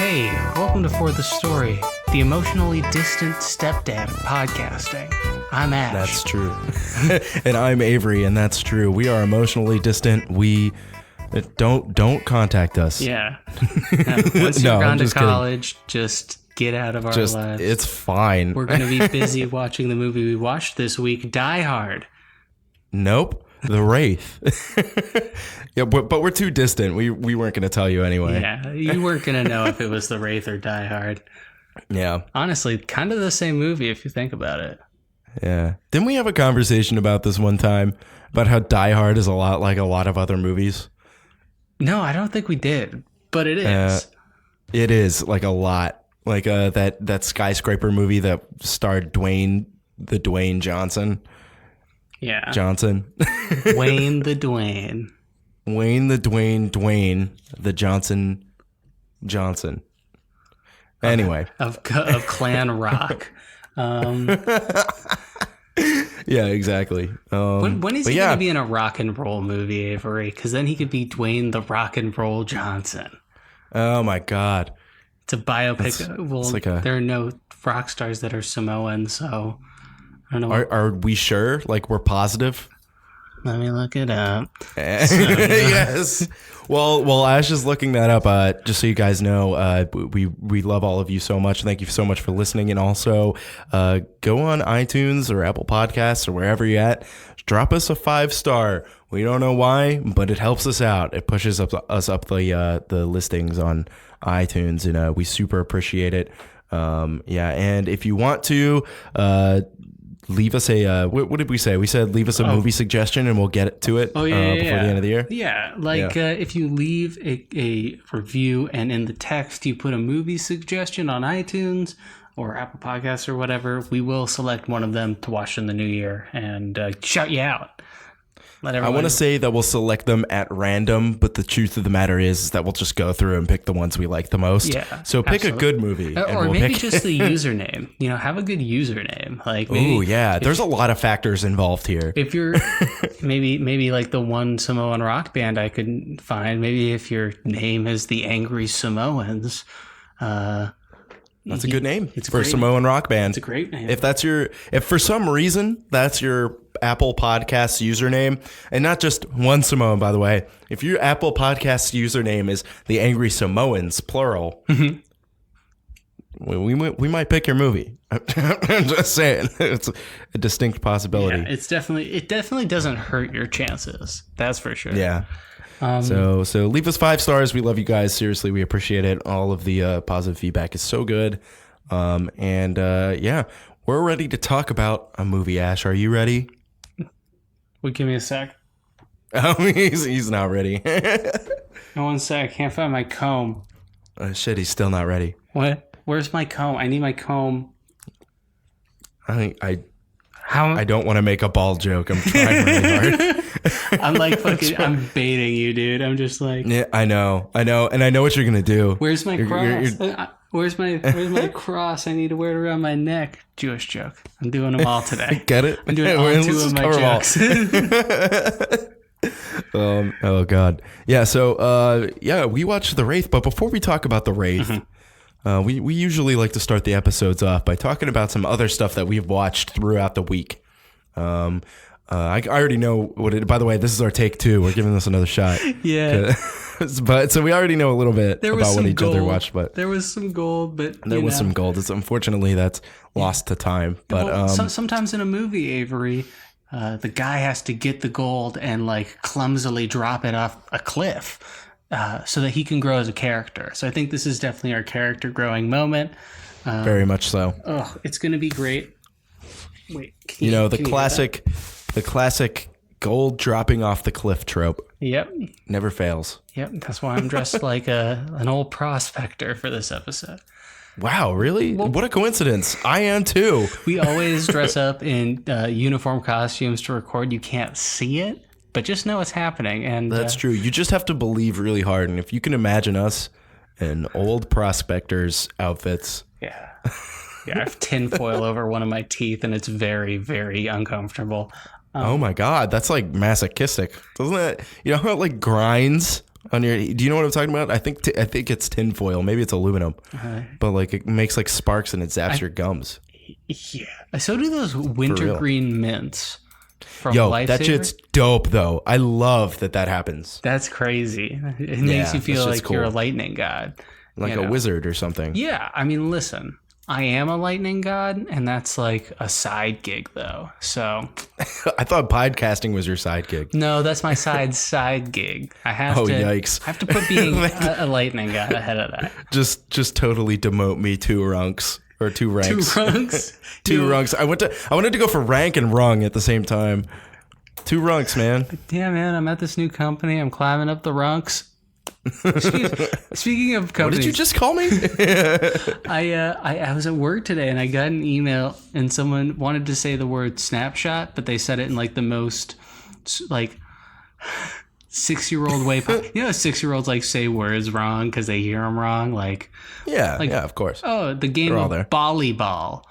Hey, welcome to For the Story, the emotionally distant stepdad of podcasting. I'm Ash. That's true. And I'm Avery, and that's true. We are emotionally distant. We don't contact us. Yeah. Once you've gone to college, just get out of our lives. It's fine. We're going to be busy watching the movie we watched this week, Die Hard. Nope. The Wraith. Yeah, but we're too distant. We weren't going to tell you anyway. Yeah, you weren't going to know if it was The Wraith or Die Hard. Yeah. Honestly, kind of the same movie if you think about it. Yeah. Didn't we have a conversation about this one time? About how Die Hard is a lot like a lot of other movies? No, I don't think we did, but it is. It is, like, a lot. Like that skyscraper movie that starred Dwayne Johnson. Yeah. Johnson. Wayne the Dwayne. Wayne the Dwayne the Johnson. Anyway. Of Clan Rock. Yeah, exactly. When is he going to be in a rock and roll movie, Avery? Because then he could be Dwayne the Rock and Roll Johnson. Oh my God. It's a biopic. There are no rock stars that are Samoan, so I don't know. Are we sure? Like, we're positive? Let me look it up. Yes. Well, Ash is looking that up. Just so you guys know, we love all of you so much. Thank you so much for listening. And also, go on iTunes or Apple Podcasts or wherever you're at. Drop us a 5-star. We don't know why, but it helps us out. It pushes us up the listings on iTunes, and we super appreciate it. And if you want to, leave us a what did we say? We said leave us a movie suggestion and we'll get to it before the end of the year. Yeah, if you leave a review and in the text you put a movie suggestion on iTunes or Apple Podcasts or whatever, we will select one of them to watch in the new year and shout you out. I want to say that we'll select them at random, but the truth of the matter is that we'll just go through and pick the ones we like the most. Yeah, so pick a good movie. Or maybe just the username. Have a good username. There's a lot of factors involved here. If you're maybe like the one Samoan rock band I could find, maybe if your name is the Angry Samoans, that's a good name. It's for a Samoan rock band. It's a great name. If for some reason that's your Apple Podcasts username, and not just one Samoan, by the way, if your Apple Podcasts username is the Angry Samoans, plural, we might pick your movie. I'm just saying, it's a distinct possibility. Yeah, it definitely doesn't hurt your chances. That's for sure. Yeah. So leave us 5 stars. We love you guys. Seriously, we appreciate it. All of the positive feedback is so good. We're ready to talk about a movie. Ash, are you ready? Well, give me a sec. Oh, he's not ready. No, 1 sec. Can't find my comb. Shit, he's still not ready. What? Where's my comb? I need my comb. I don't want to make a ball joke. I'm trying really hard. I'm like I'm baiting you, dude. I'm just like. Yeah, I know, and I know what you're gonna do. Where's my cross? Where's my cross? I need to wear it around my neck. Jewish joke. I'm doing them all today. Get it? I'm doing all 2 of my jokes. Oh God. Yeah. So we watched The Wraith, but before we talk about The Wraith. We usually like to start the episodes off by talking about some other stuff that we've watched throughout the week. I already know by the way, this is our take 2. We're giving this another shot. Yeah. But so we already know a little bit about what each other watched, but there was some gold, but there was some gold. It's unfortunately that's lost to time. But sometimes in a movie, Avery, the guy has to get the gold and like clumsily drop it off a cliff. So that he can grow as a character. So I think this is definitely our character growing moment. Very much so. Oh, it's going to be great. Wait, the classic gold dropping off the cliff trope. Yep. Never fails. Yep. That's why I'm dressed like an old prospector for this episode. Wow, really? Well, what a coincidence. I am too. We always dress up in uniform costumes to record. You can't see it, but just know it's happening. And that's true. You just have to believe really hard. And if you can imagine us in old prospectors outfits. Yeah. Yeah, I have tinfoil over one of my teeth, and it's very, very uncomfortable. Oh my God, that's like masochistic, doesn't it? You know how it like grinds on your. Do you know what I'm talking about? I think it's tinfoil. Maybe it's aluminum, but like it makes like sparks and it zaps your gums. Yeah. So do those wintergreen mints. From Yo, Lifesaver. that shit's dope though. I love that happens. That's crazy. It makes you feel like you're a lightning god. Like a wizard or something. Yeah. I mean, listen, I am a lightning god, and that's like a side gig though. So I thought podcasting was your side gig. No, that's my side gig. I have to. Yikes. I have to put being a lightning god ahead of that. Just totally demote me 2 runks. Or 2 ranks. 2 runks? 2 runks. I wanted to go for rank and rung at the same time. 2 runks, man. Yeah, man. I'm at this new company. I'm climbing up the runks. Speaking of companies, what did you just call me? I was at work today and I got an email and someone wanted to say the word snapshot, but they said it in like the most like 6-year-old way. You know, 6-year-olds like say words wrong because they hear them wrong. Like yeah, of course. Oh, the game of volleyball.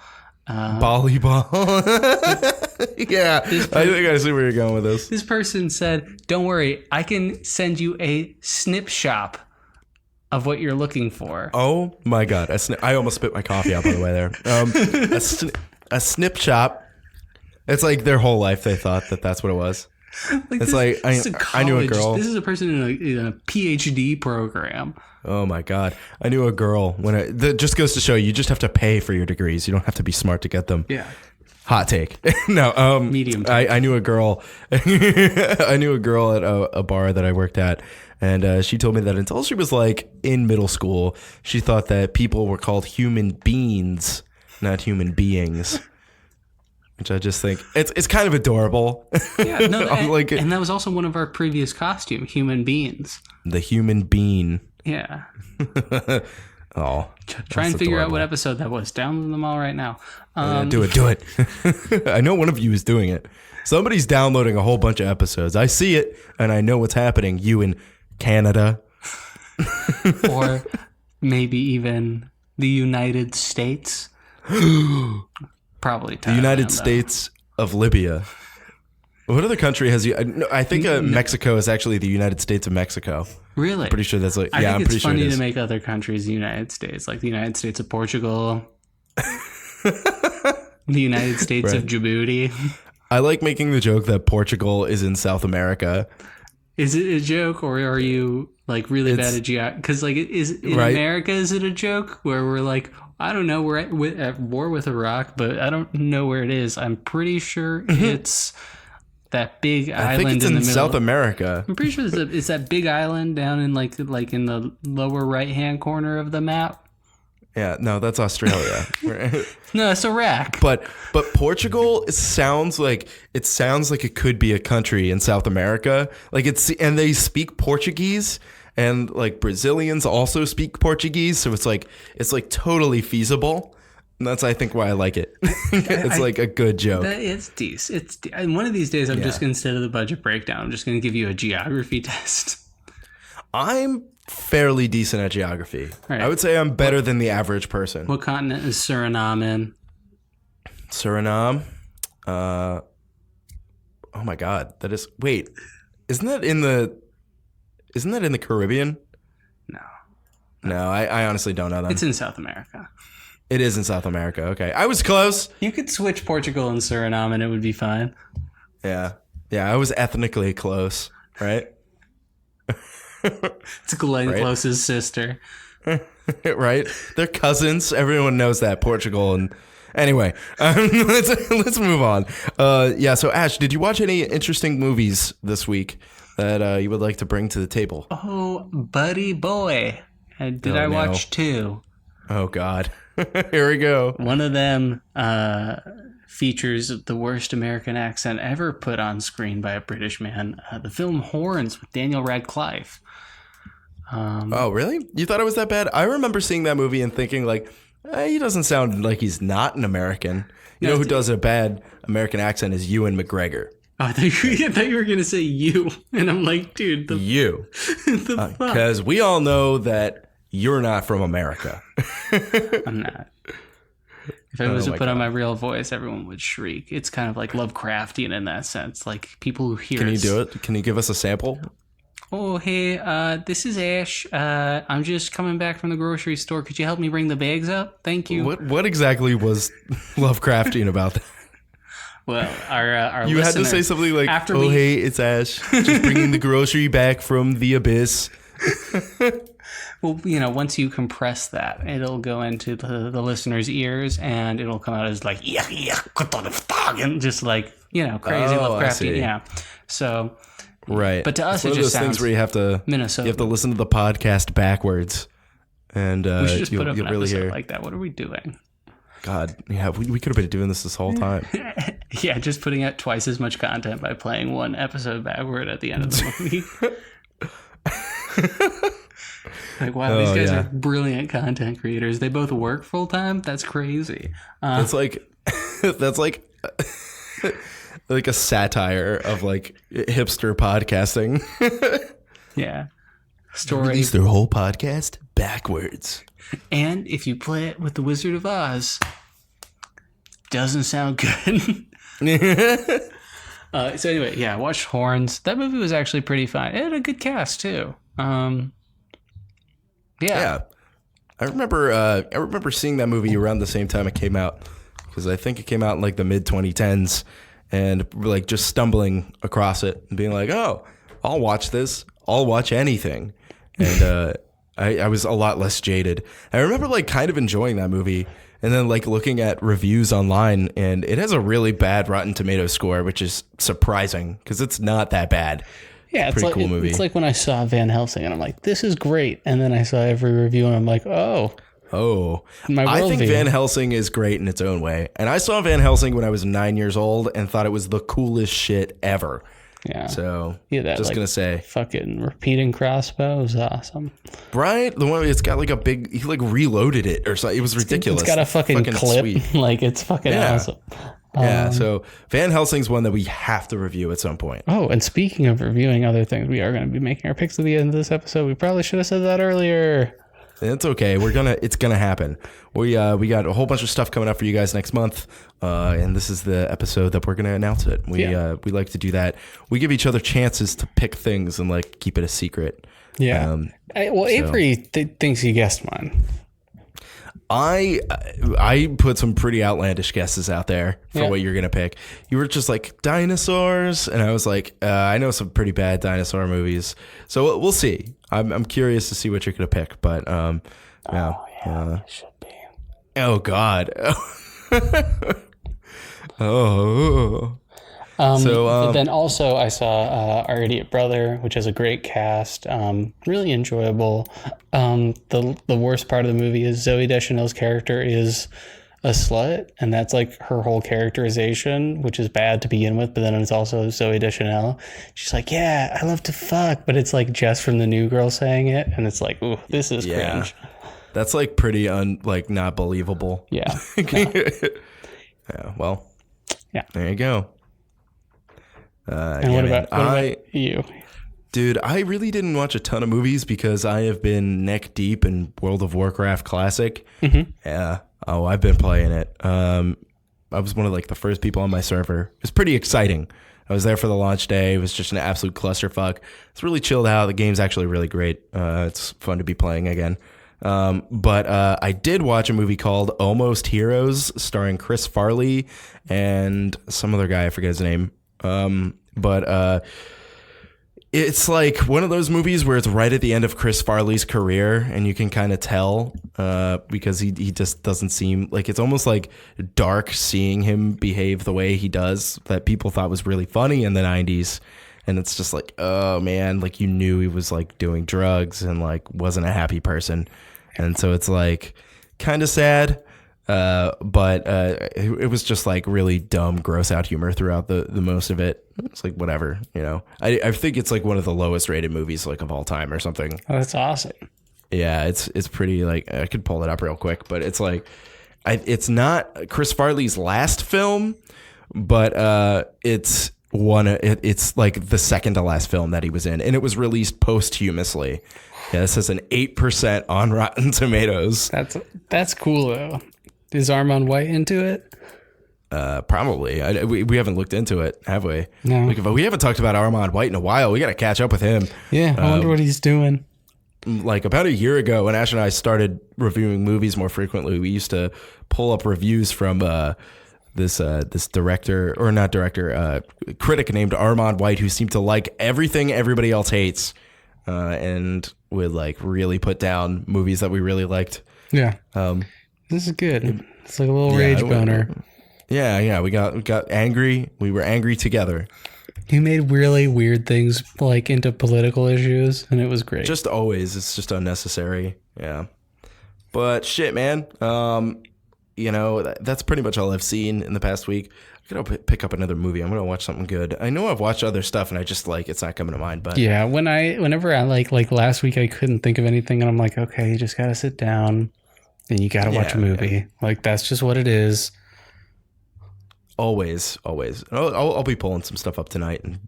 Volleyball. Yeah, I think I see where you're going with this. This person said, "Don't worry, I can send you a snip shop of what you're looking for." Oh my god, I almost spit my coffee out by the way there. A snip shop. It's like their whole life they thought that's what it was. It's like I knew a girl. This is a person in a PhD program. Oh my god, I knew a girl that just goes to show you just have to pay for your degrees. You don't have to be smart to get them. Yeah. Hot take. No, medium take. I knew a girl. I knew a girl at a bar that I worked at, and she told me that until she was like in middle school, she thought that people were called human beings, not human beings. Which I just think it's kind of adorable. Yeah, no, and that was also one of our previous costume, human beings. The human bean. Yeah. Oh, try and figure out what episode that was. Download them all right now. Do it. I know one of you is doing it. Somebody's downloading a whole bunch of episodes. I see it, and I know what's happening. You in Canada. Or maybe even the United States. Probably Thailand, the United States of Libya. What other country has you? I think Mexico is actually the United States of Mexico. Really? I'm pretty sure that's like. I'm pretty sure it's funny to make other countries the United States, like the United States of Portugal, the United States of Djibouti. I like making the joke that Portugal is in South America. Is it a joke, or are you like really bad at geography? Because like, America, is it a joke where we're like, I don't know, we're at war with Iraq, but I don't know where it is. I'm pretty sure it's that big island. I think it's in the in middle. South America. I'm pretty sure it's that big island down in like in the lower right hand corner of the map. Yeah, no, that's Australia. No, it's Iraq. But Portugal sounds like it could be a country in South America. Like and they speak Portuguese. And like Brazilians also speak Portuguese, so it's like totally feasible. And that's I think why I like it. It's like a good joke. It's decent. And one of these days, I'm just instead of the budget breakdown, I'm just going to give you a geography test. I'm fairly decent at geography. Right. I would say I'm better than the average person. What continent is Suriname in? Suriname. Oh my god, that is. Wait, isn't that in the Caribbean? No, I honestly don't know that. It's in South America. It is in South America. Okay. I was close. You could switch Portugal and Suriname and it would be fine. Yeah. Yeah, I was ethnically close, right? It's Glenn Close's sister. Right? They're cousins. Everyone knows that. Portugal and... Anyway, let's move on. So Ash, did you watch any interesting movies this week that you would like to bring to the table? Oh, buddy boy. I watch 2? Oh, God. Here we go. One of them features the worst American accent ever put on screen by a British man. The film Horns with Daniel Radcliffe. Oh, really? You thought it was that bad? I remember seeing that movie and thinking, like, he doesn't sound like he's not an American. You know who does a bad American accent is Ewan McGregor. Oh, I thought you were going to say you. And I'm like, dude. You. Because we all know that you're not from America. I'm not. If I was to put on my real voice, everyone would shriek. It's kind of like Lovecraftian in that sense. Like people who hear Can you do it? Can you give us a sample? Oh, hey, this is Ash. I'm just coming back from the grocery store. Could you help me bring the bags up? Thank you. What exactly was Lovecraftian about that? Well, our You had to say something like, hey, it's Ash, just bringing the grocery back from the abyss. Well, once you compress that, it'll go into the listener's ears, and it'll come out as like, and just like, crazy Lovecraftian. Yeah. So, right. But to us, it's it just sounds things where you have to Minnesota. You have to listen to the podcast backwards, and we should just put up an really episode hear. like that. What are we doing? God, yeah, we could have been doing this whole time. Yeah, just putting out twice as much content by playing one episode backward at the end of the movie. Like, wow, these guys are brilliant content creators. They both work full time. That's crazy. That's like like a satire of like hipster podcasting. Yeah, story. Release their whole podcast backwards. And if you play it with the Wizard of Oz, doesn't sound good. So anyway, yeah, I watched Horns. That movie was actually pretty fun. It had a good cast too. Yeah. I remember seeing that movie around the same time it came out, because I think it came out in like the mid 2010s, and like just stumbling across it and being like, oh, I'll watch this. I'll watch anything. And I was a lot less jaded. I remember like kind of enjoying that movie, and then like looking at reviews online, and it has a really bad Rotten Tomatoes score, which is surprising because it's not that bad. Yeah, it's pretty cool movie. It's like when I saw Van Helsing and I'm like, this is great. And then I saw every review and I'm like, oh. I think Van Helsing is great in its own way. And I saw Van Helsing when I was 9 years old and thought it was the coolest shit ever. Yeah. So, that, just going to say. Fucking repeating crossbow is awesome. Right? The one, it's got like a big, he like reloaded it or something. It was ridiculous. It's got a fucking clip. Sweet. Like, it's fucking awesome. Yeah, so Van Helsing's one that we have to review at some point. Oh, and speaking of reviewing other things, we are going to be making our picks at the end of this episode. We probably should have said that earlier. It's okay. It's gonna happen. We got a whole bunch of stuff coming up for you guys next month, and this is the episode that we're gonna announce it. We like to do that. We give each other chances to pick things and like keep it a secret. Yeah. Avery thinks he guessed mine. I put some pretty outlandish guesses out there for what you're gonna pick. You were just like dinosaurs, and I was like, I know some pretty bad dinosaur movies, so we'll see. I'm curious to see what you're gonna pick, but it should be. Oh God. But then also I saw Our Idiot Brother, which has a great cast, really enjoyable. The worst part of the movie is Zooey Deschanel's character is a slut, and that's like her whole characterization, which is bad to begin with, but then it's also Zooey Deschanel. She's like, yeah, I love to fuck, but it's like Jess from The New Girl saying it, and it's like, ooh, this is cringe. That's like pretty not believable. Yeah. Yeah, well, there you go. And what about you? Dude, I really didn't watch a ton of movies because I have been neck deep in World of Warcraft Classic. Mm-hmm. Yeah. Oh, I've been playing it. I was one of like the first people on my server. It was pretty exciting. I was there for the launch day. It was just an absolute clusterfuck. It's really chilled out. The game's actually really great. It's fun to be playing again. But I did watch a movie called Almost Heroes, starring Chris Farley and some other guy. I forget his name. But it's like one of those movies where it's right at the end of Chris Farley's career, and you can kind of tell because he just doesn't seem like, it's almost like dark seeing him behave the way he does that people thought was really funny in the 90s. And it's just like, oh man, like you knew he was like doing drugs and like wasn't a happy person. And so it's like kind of sad. But it was just like really dumb, gross out humor throughout the most of it. It's like whatever, you know. I think it's like one of the lowest rated movies like of all time or something. Oh, that's awesome. Yeah, it's pretty, like, I could pull it up real quick, but it's like it's not Chris Farley's last film, but it's like the second to last film that he was in, and it was released posthumously. Yeah, this has an 8% on Rotten Tomatoes. That's cool though. Is Armand White into it? Probably. We haven't looked into it, have we? No. We haven't talked about Armand White in a while. We got to catch up with him. Yeah, I wonder what he's doing. Like about a year ago, when Ash and I started reviewing movies more frequently, we used to pull up reviews from this critic named Armand White, who seemed to like everything everybody else hates, and would like really put down movies that we really liked. Yeah. This is good. It's like a little rage boner. Yeah. We got angry. We were angry together. He made really weird things like into political issues, and it was great. Just always. It's just unnecessary. Yeah. But shit, man. That's pretty much all I've seen in the past week. I'm going to pick up another movie. I'm going to watch something good. I know I've watched other stuff, and I just it's not coming to mind. But yeah, whenever I like last week, I couldn't think of anything, and I'm like, okay, you just got to sit down, and you got to watch a movie. Yeah. Like, that's just what it is. Always. I'll be pulling some stuff up tonight, and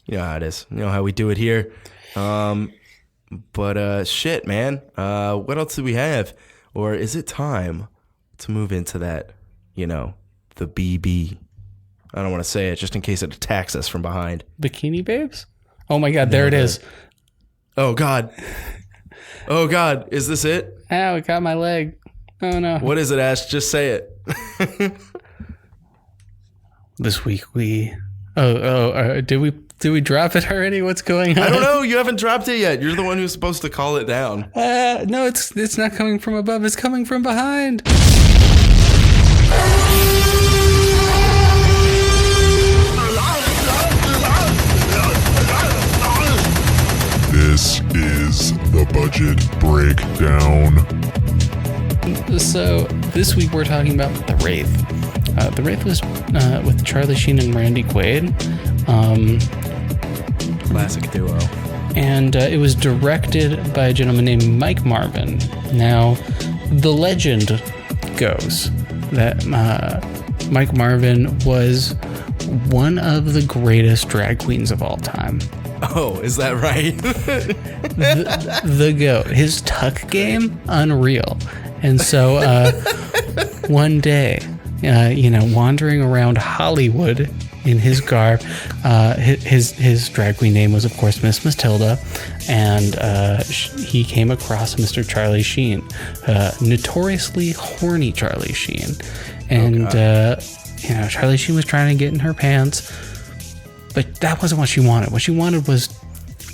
you know how it is. You know how we do it here. But shit, man. What else do we have? Or is it time to move into that, the BB? I don't want to say it just in case it attacks us from behind. Bikini Babes? Oh my God, there it is. Oh God. Is this it? Ow, it got my leg. Oh no. What is it, Ash? Just say it. This week did we drop it already? What's going on? I don't know. You haven't dropped it yet. You're the one who's supposed to call it down. No, it's not coming from above. It's coming from behind. This is the budget breakdown. So this week we're talking about The Wraith. The Wraith was with Charlie Sheen and Randy Quaid. Classic duo. And it was directed by a gentleman named Mike Marvin. Now, the legend goes that Mike Marvin was one of the greatest drag queens of all time. Oh, is that right? the GOAT. His tuck game, unreal. And so one day, wandering around Hollywood in his garb, his drag queen name was, of course, Miss Matilda, and he came across Mr. Charlie Sheen, notoriously horny Charlie Sheen. And, Charlie Sheen was trying to get in her pants, but that wasn't what she wanted. What she wanted was,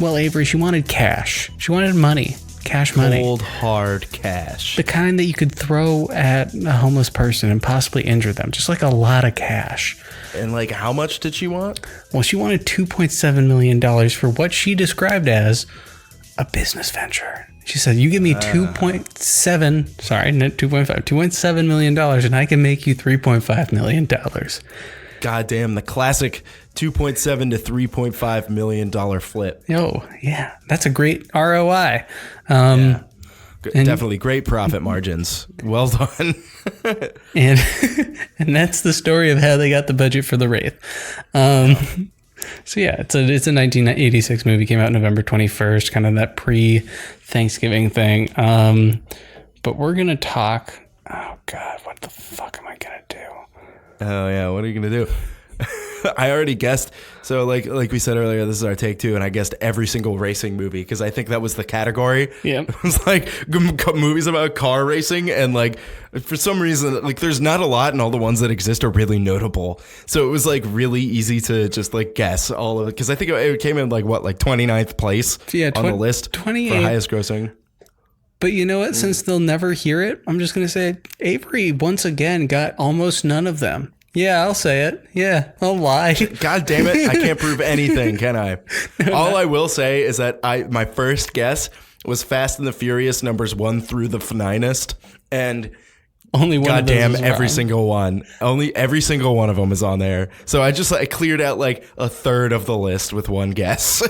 Avery, she wanted cash. She wanted money. Cash money. Cold, hard cash. The kind that you could throw at a homeless person and possibly injure them. Just like a lot of cash. And how much did she want? Well, she wanted $2.7 million for what she described as a business venture. She said, you give me $2.7 million and I can make you $3.5 million. Goddamn, the classic $2.7 to $3.5 million flip. Oh, yeah. That's a great ROI. Definitely great profit margins. Well done. and that's the story of how they got the budget for The Wraith. So yeah, it's a 1986 movie, came out November 21st, kind of that pre-Thanksgiving thing. But we're going to talk, oh God, what the fuck am I going to do? Oh yeah, what are you going to do? I already guessed. So like we said earlier, this is our take two, and I guessed every single racing movie because I think that was the category. Yeah, it was like movies about car racing, and for some reason, there's not a lot, and all the ones that exist are really notable. So it was really really easy to just guess all of it because I think it came in 29th place on the list 28 for highest grossing. But you know what? Since they'll never hear it, I'm just gonna say Avery once again got almost none of them. Yeah, I'll say it. Yeah, I'll lie. God damn it. I can't prove anything, can I? All I will say is that my first guess was Fast and the Furious numbers 1 through the finest. And only one goddamn, every wrong. single one. Only every single one of them is on there. So I just I cleared out a third of the list with one guess.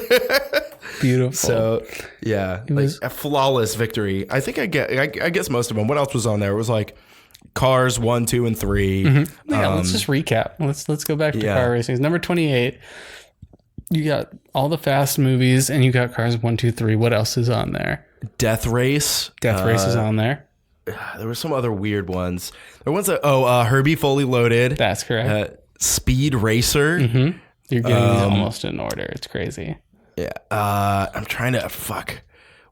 Beautiful. So yeah, it was a flawless victory. I think I guess most of them. What else was on there? It was Cars 1, 2, and 3. Mm-hmm. Yeah, let's just recap. Let's go back to car racing. Number 28. You got all the Fast movies, and you got Cars 1, 2, 3. What else is on there? Death Race. Death Race is on there. there were some other weird ones. There was Herbie Fully Loaded. That's correct. Speed Racer. Mm-hmm. You're getting these almost in order. It's crazy. Yeah. I'm trying to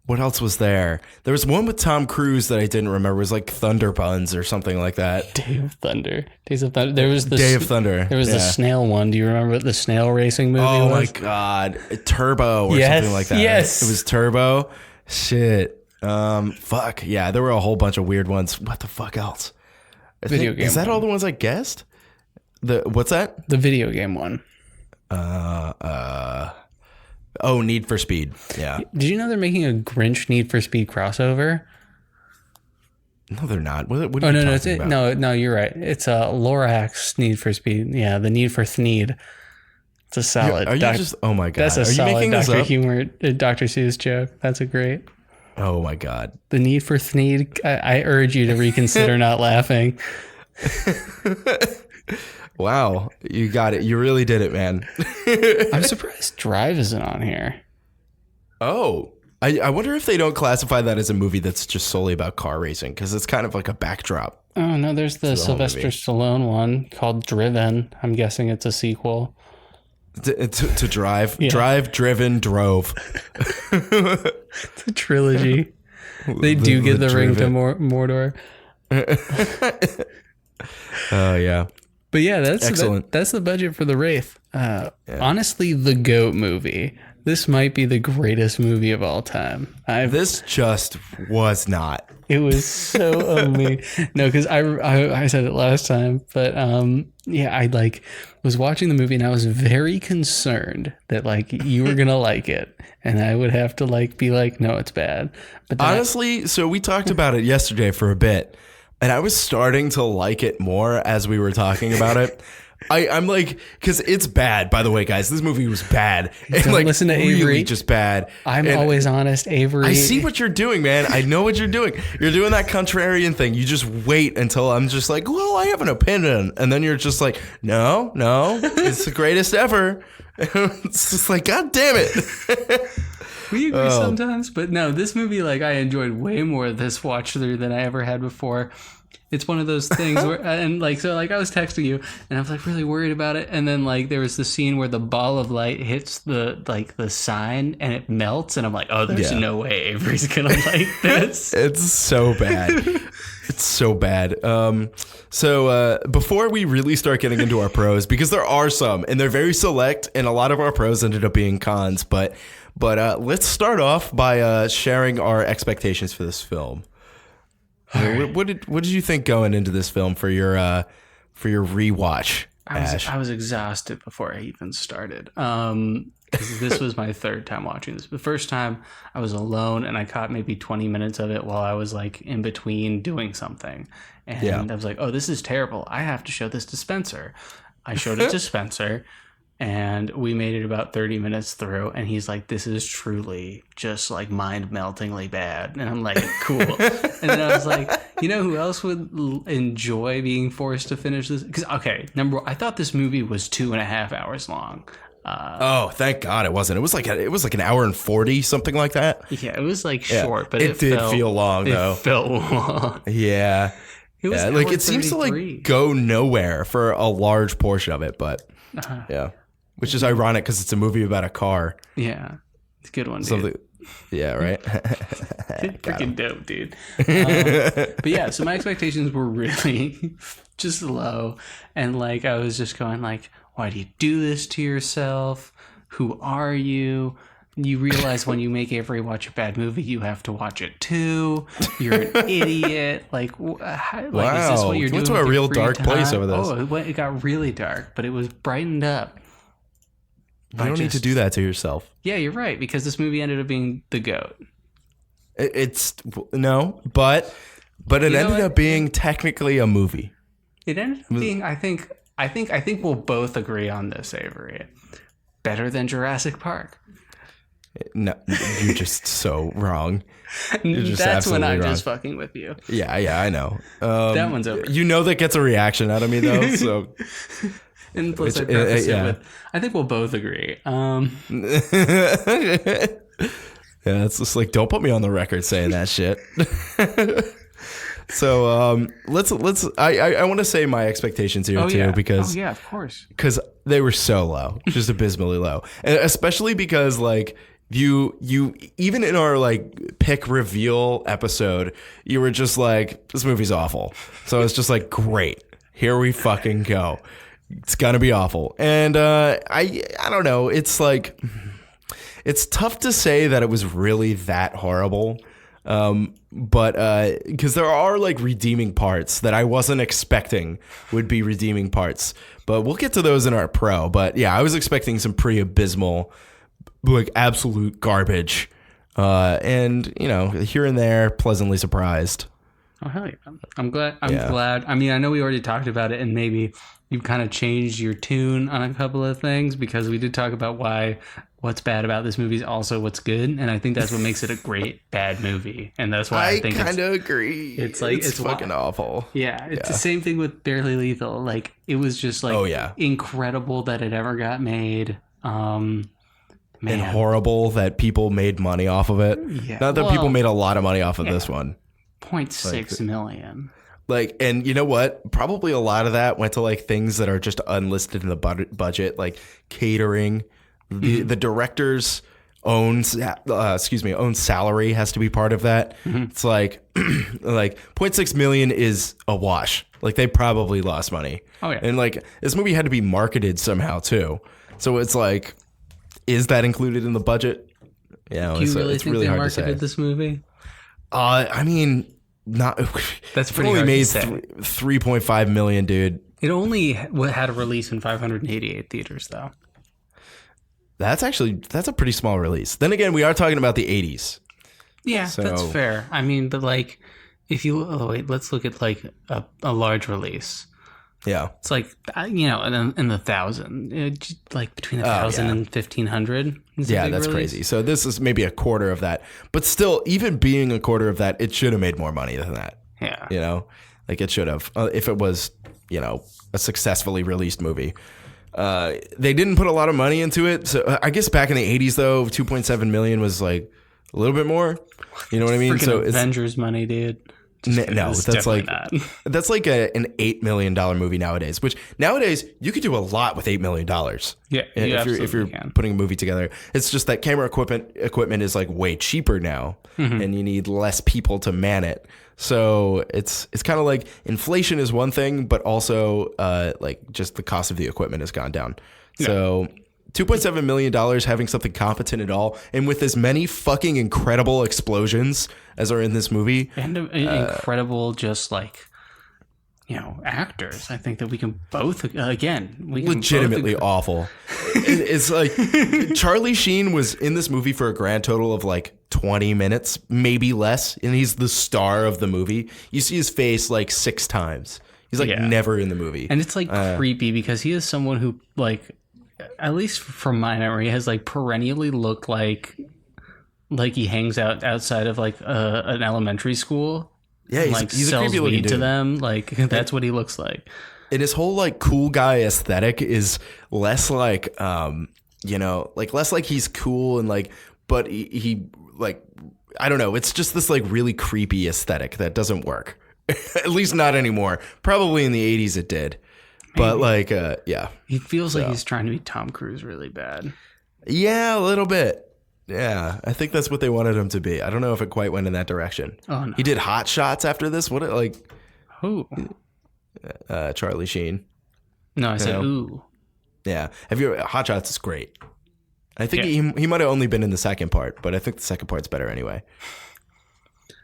what else was there? There was one with Tom Cruise that I didn't remember. It was like Thunder Buns or something like that. Day of Thunder. Days of Thunder. There was the Day of Thunder. There was the snail one. Do you remember what the snail racing movie was? Oh my God. Turbo or something like that. Yes. It was Turbo. Shit. Fuck. Yeah, there were a whole bunch of weird ones. What the fuck else? Video game. Is that all the ones I guessed? What's that? The video game one. Need for Speed. Yeah. Did you know they're making a Grinch Need for Speed crossover? No, they're not. What are you talking about? No, you're right. It's a Lorax Need for Speed. Yeah, the Need for Thneed. It's a solid. Oh my God. That's a are solid you making this Dr. up? Humor, Dr. Seuss joke. That's a great. Oh my God. The Need for Thneed. I urge you to reconsider not laughing. Wow, you got it. You really did it, man. I'm surprised Drive isn't on here. Oh, I wonder if they don't classify that as a movie that's just solely about car racing, because it's kind of like a backdrop. Oh, no, there's the Sylvester Stallone one called Driven. I'm guessing it's a sequel. To Drive. Yeah. Drive, Driven, Drove. It's a trilogy. They do get the ring to Mordor. Oh, yeah. But yeah, that's excellent. That's the budget for the Wraith. Honestly, the GOAT movie. This might be the greatest movie of all time. This just was not. It was so amazing. No, because I said it last time, but yeah, I was watching the movie and I was very concerned that you were gonna like it, and I would have to be like, no, it's bad. But honestly, so we talked about it yesterday for a bit. And I was starting to like it more as we were talking about it. I'm because it's bad, by the way, guys. This movie was bad. And don't listen to really Avery. Just bad. I'm always honest, Avery. I see what you're doing, man. I know what you're doing. You're doing that contrarian thing. You just wait until I'm just like, well, I have an opinion. And then you're just like, no, it's the greatest ever. It's just like, God damn it. We agree sometimes, but no, this movie, I enjoyed way more this watch through than I ever had before. It's one of those things where, and I was texting you and I was really worried about it. And then there was the scene where the ball of light hits the sign and it melts. And I'm like, oh, there's no way Avery's going to like this. It's so bad. It's so bad. So before we really start getting into our pros, because there are some and they're very select and a lot of our pros ended up being cons, but let's start off by sharing our expectations for this film. What did you think going into this film for your rewatch, Ash? I was exhausted before I even started. Because this was my third time watching this. The first time I was alone and I caught maybe 20 minutes of it while I was in between doing something. And I was like, oh, this is terrible. I have to show this to Spencer. I showed it to Spencer. And we made it about 30 minutes through, and he's like, this is truly just mind-meltingly bad. And I'm like, cool. And then I was like, you know who else would enjoy being forced to finish this? Because, I thought this movie was 2.5 hours long. Thank God it wasn't. It was like an hour and 40, something like that. Yeah, it was short, but it did feel long, though. It felt long. Yeah. It was it seems to go nowhere for a large portion of it, but yeah. Which is ironic because it's a movie about a car. Yeah. It's a good one, dude. Yeah, right? Freaking dope, dude. But yeah, so my expectations were really just low. And I was just going why do you do this to yourself? Who are you? You realize when you make Avery watch a bad movie, you have to watch it too. You're an idiot. Wow. Is this what you're doing? Went to a real dark place over this. Oh, it got really dark, but it was brightened up. You don't need to do that to yourself. Yeah, you're right, because this movie ended up being the GOAT. But it ended up being technically a movie. It ended up being, I think we'll both agree on this, Avery. Better than Jurassic Park. No, you're just so wrong. That's when I'm just fucking with you. Yeah, I know. That one's over. You know that gets a reaction out of me, though, so... And plus, I preface it with, I think we'll both agree. Yeah, it's just don't put me on the record saying that shit. So let's I want to say my expectations here because of course, because they were so low, just abysmally low, and especially because like you even in our like pick reveal episode, you were just like, this movie's awful. So it's just like, great, here we fucking go. It's gonna be awful, and I don't know. It's like, it's tough to say that it was really that horrible. But because there are like redeeming parts that I wasn't expecting would be redeeming parts, but we'll get to those in our pro. But yeah, I was expecting some pretty abysmal, like absolute garbage, and you know, here and there, pleasantly surprised. Oh hell yeah! I'm glad. Glad. I mean, I know we already talked about it, and maybe you've kind of changed your tune on a couple of things because we did talk about what's bad about this movie is also what's good, and I think that's what makes it a great bad movie, and that's why I think kind of agree. It's like it's fucking awful. Yeah, it's the same thing with Barely Lethal. Like it was just like incredible that it ever got made. Man. And horrible that people made money off of it. Yeah, not that people made a lot of money off of this one. 0.6 million. Like, and you know what? Probably a lot of that went to like things that are just unlisted in the budget, like catering. The director's own salary has to be part of that. It's like like 0.6 million is a wash. Like they probably lost money. Oh yeah. And like this movie had to be marketed somehow too. So it's like, is that included in the budget? Yeah. Do you really think they marketed this movie? I mean, not. That's pretty only hard made to say. 3.5 million, dude. It only had a release in 588 theaters, though. That's a pretty small release. Then again, we are talking about the 80s. Yeah, so, that's fair. I mean, but like, if you let's look at like a large release. Yeah, it's like, you know, in the 1,000, like between 1,000 and 1,500. Yeah, that's crazy. So this is maybe a quarter of that, but still, even being a quarter of that, it should have made more money than that. Yeah, you know, like it should have if it was, you know, a successfully released movie. They didn't put a lot of money into it, so I guess back in the 80s though, 2.7 million was like a little bit more. You know what I mean? So Avengers money, dude. No, that's like an $8 million movie nowadays. Which nowadays you could do a lot with $8 million. Yeah, if you're putting a movie together, it's just that camera equipment is like way cheaper now, and you need less people to man it. So it's kind of like inflation is one thing, but also like just the cost of the equipment has gone down. Yeah. So $2.7 million having something competent at all, and with as many fucking incredible explosions as are in this movie, and incredible just like, you know, actors. I think that we can both legitimately awful. It's like Charlie Sheen was in this movie for a grand total of like 20 minutes, maybe less, and he's the star of the movie. You see his face like 6 times. He's like never in the movie, and it's like creepy because he is someone who, like, at least from my memory, has like perennially looked like he hangs out outside of like an elementary school. Yeah, he's a creepy looking dude to them. Like that's what he looks like. And his whole like cool guy aesthetic is less like you know, like less like he's cool and like, but he like, I don't know. It's just this like really creepy aesthetic that doesn't work. At least not anymore. Probably in the 80s it did. But like, yeah. He feels like he's trying to be Tom Cruise really bad. Yeah, a little bit. Yeah, I think that's what they wanted him to be. I don't know if it quite went in that direction. Oh no. He did Hot Shots after this. What like? Who? Charlie Sheen. No, I said ooh. Yeah, Hot Shots is great. I think he might have only been in the second part, but I think the second part's better anyway.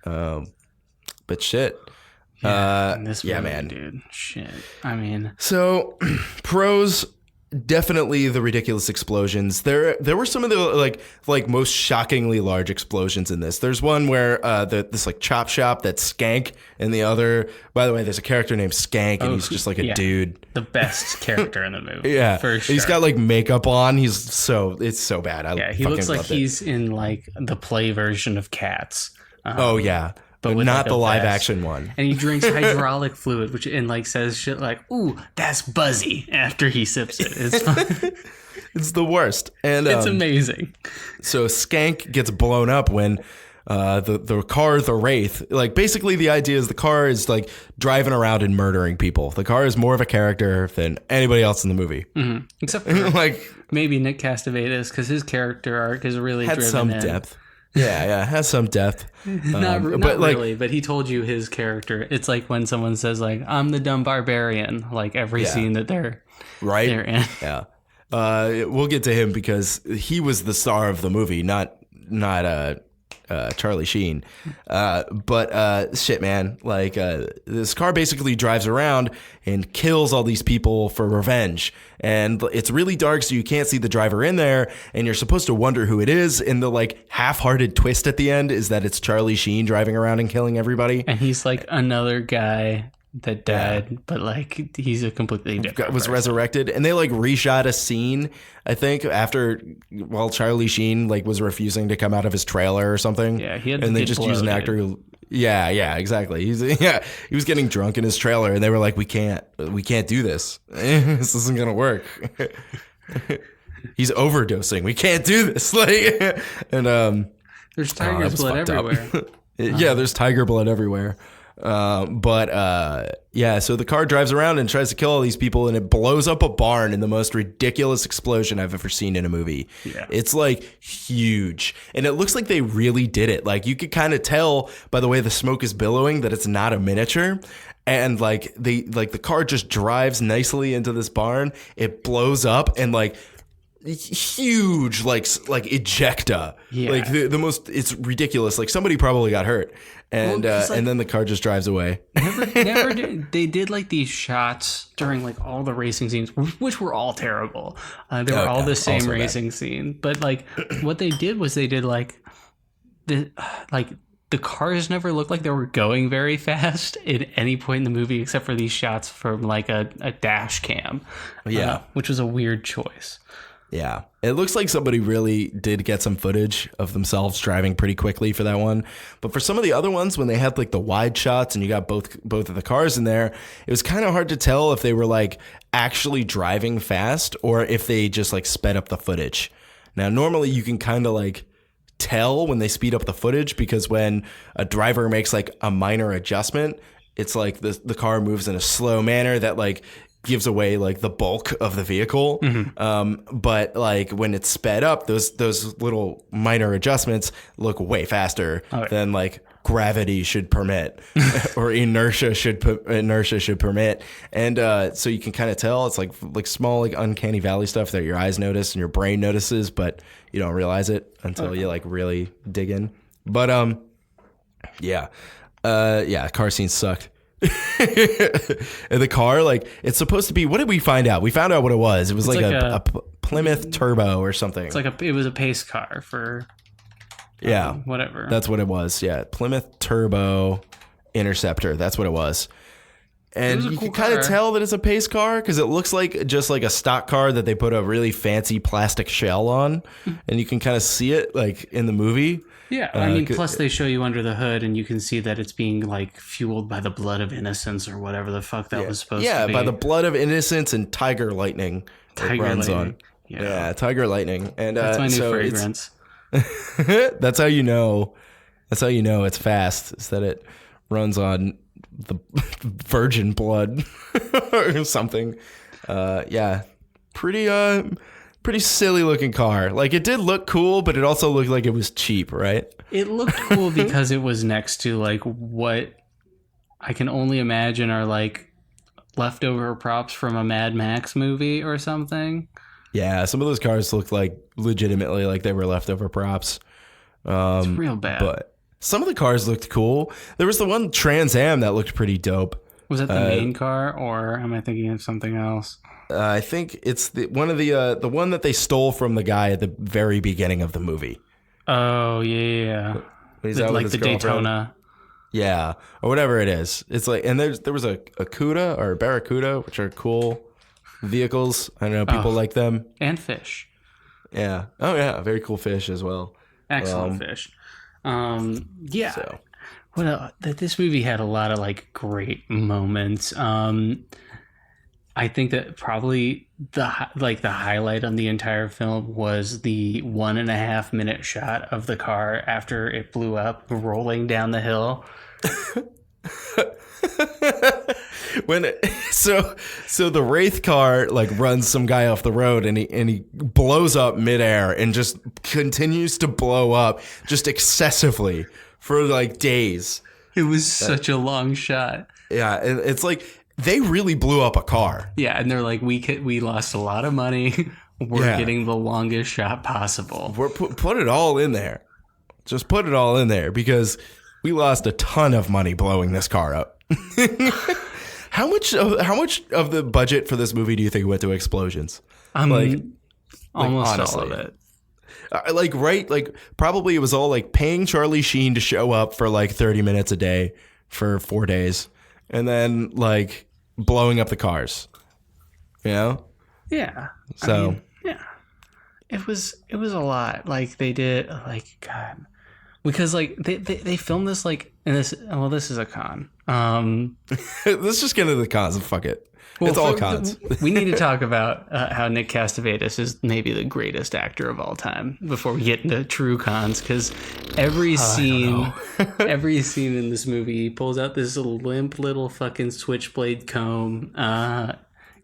But shit. Man, dude. Shit. I mean, so pros, definitely the ridiculous explosions. There were some of the like most shockingly large explosions in this. There's one where this like chop shop that's Skank, and the other, by the way, there's a character named Skank, and he's just like a dude. The best character in the movie. Yeah, for sure. He's got like makeup on. It's so bad. He looks like he's in like the play version of Cats. But not the live action one. And he drinks hydraulic fluid, which like says shit like, "Ooh, that's buzzy" after he sips it. It's fun. It's the worst, and it's amazing. So Skank gets blown up when the car, the Wraith. Like basically the idea is the car is like driving around and murdering people. The car is more of a character than anybody else in the movie. Mm-hmm. Except for like maybe Nick Cassette, because his character arc is really had driven some in. depth. Yeah, has some depth. Not really, but he told you his character. It's like when someone says like, I'm the dumb barbarian, like every scene that they're in. Yeah. We'll get to him because he was the star of the movie, not Charlie Sheen. But shit, man, like this car basically drives around and kills all these people for revenge. And it's really dark, so you can't see the driver in there, and you're supposed to wonder who it is. And the like half-hearted twist at the end is that it's Charlie Sheen driving around and killing everybody. And he's like another guy that died, but like he's a completely different was person. Resurrected, and they like reshot a scene, I think, while Charlie Sheen like was refusing to come out of his trailer or something. Yeah, he had and they just used an actor who exactly. He was getting drunk in his trailer, and they were like, we can't do this. This isn't gonna work. He's overdosing. We can't do this. Like, and there's tiger's blood everywhere. Yeah, there's tiger blood everywhere. So the car drives around and tries to kill all these people, and it blows up a barn in the most ridiculous explosion I've ever seen in a movie. Yeah. It's like huge, and it looks like they really did it. Like you could kind of tell by the way the smoke is billowing that it's not a miniature. And like the car just drives nicely into this barn. It blows up and like huge like ejecta. Yeah. Like the most, it's ridiculous. Like somebody probably got hurt. And and then the car just drives away. Never did. They did like these shots during like all the racing scenes, which were all terrible. They were all the same racing scene. But like what they did was they did like the cars never looked like they were going very fast at any point in the movie, except for these shots from like a dash cam. Which was a weird choice. Yeah, it looks like somebody really did get some footage of themselves driving pretty quickly for that one. But for some of the other ones, when they had like the wide shots and you got both of the cars in there, it was kind of hard to tell if they were like actually driving fast or if they just like sped up the footage. Now, normally you can kind of like tell when they speed up the footage because when a driver makes like a minor adjustment, it's like the car moves in a slow manner that like gives away like the bulk of the vehicle. Mm-hmm. But like when it's sped up, those little minor adjustments look way faster than like gravity should permit or inertia should permit. And so you can kind of tell it's like small like uncanny valley stuff that your eyes notice and your brain notices, but you don't realize it until you like really dig in. But car scenes sucked. And the car, like, it's supposed to be, what did we find out? We found out what it was. It was like a Plymouth Turbo or something. It's like it was a pace car for whatever. That's what it was. Yeah, Plymouth Turbo Interceptor. That's what it was. And you can kind of tell that it's a pace car because it looks like just like a stock car that they put a really fancy plastic shell on, and you can kind of see it like in the movie. Yeah, I mean, plus they show you under the hood and you can see that it's being like fueled by the blood of innocence or whatever the fuck that was supposed to be. Yeah, by the blood of innocence and tiger lightning. Yeah, tiger lightning. And that's my new fragrance. That's how you know. That's how you know it's fast. Is that it runs on the virgin blood or something. Pretty silly looking car. Like it did look cool, but it also looked like it was cheap, right? It looked cool because it was next to like what I can only imagine are like leftover props from a Mad Max movie or something. Yeah, some of those cars looked like legitimately like they were leftover props. It's real bad. But some of the cars looked cool. There was the one Trans Am that looked pretty dope. Was it the main car, or am I thinking of something else? I think it's the one that they stole from the guy at the very beginning of the movie. Oh yeah, He's out like with the his girlfriend. Daytona. Yeah, or whatever it is. It's like, and there was a Cuda or a Barracuda, which are cool vehicles. I know people like them. And fish. Yeah. Oh yeah, very cool fish as well. Excellent fish. Yeah. So. Well, this movie had a lot of like great moments. I think that probably the highlight on the entire film was the 1.5 minute shot of the car after it blew up, rolling down the hill. So the Wraith car like runs some guy off the road and he blows up midair and just continues to blow up just excessively for like days. It was such a long shot. Yeah, and it's like they really blew up a car. Yeah, and they're like, we lost a lot of money. We're getting the longest shot possible. We're put it all in there. Just put it all in there because we lost a ton of money blowing this car up. How much of the budget for this movie do you think went to explosions? Almost honestly. all of it. Probably it was all like paying Charlie Sheen to show up for like 30 minutes a day for 4 days and then like blowing up the cars. You know? Yeah. So yeah. It was a lot. Like they did God. Because like they filmed this like in this this is a con. Let's just get into the cons and fuck it. Well, it's all cons. We need to talk about how Nick Cassette Tapes is maybe the greatest actor of all time before we get into true cons. Because every scene in this movie, he pulls out this limp little fucking switchblade comb.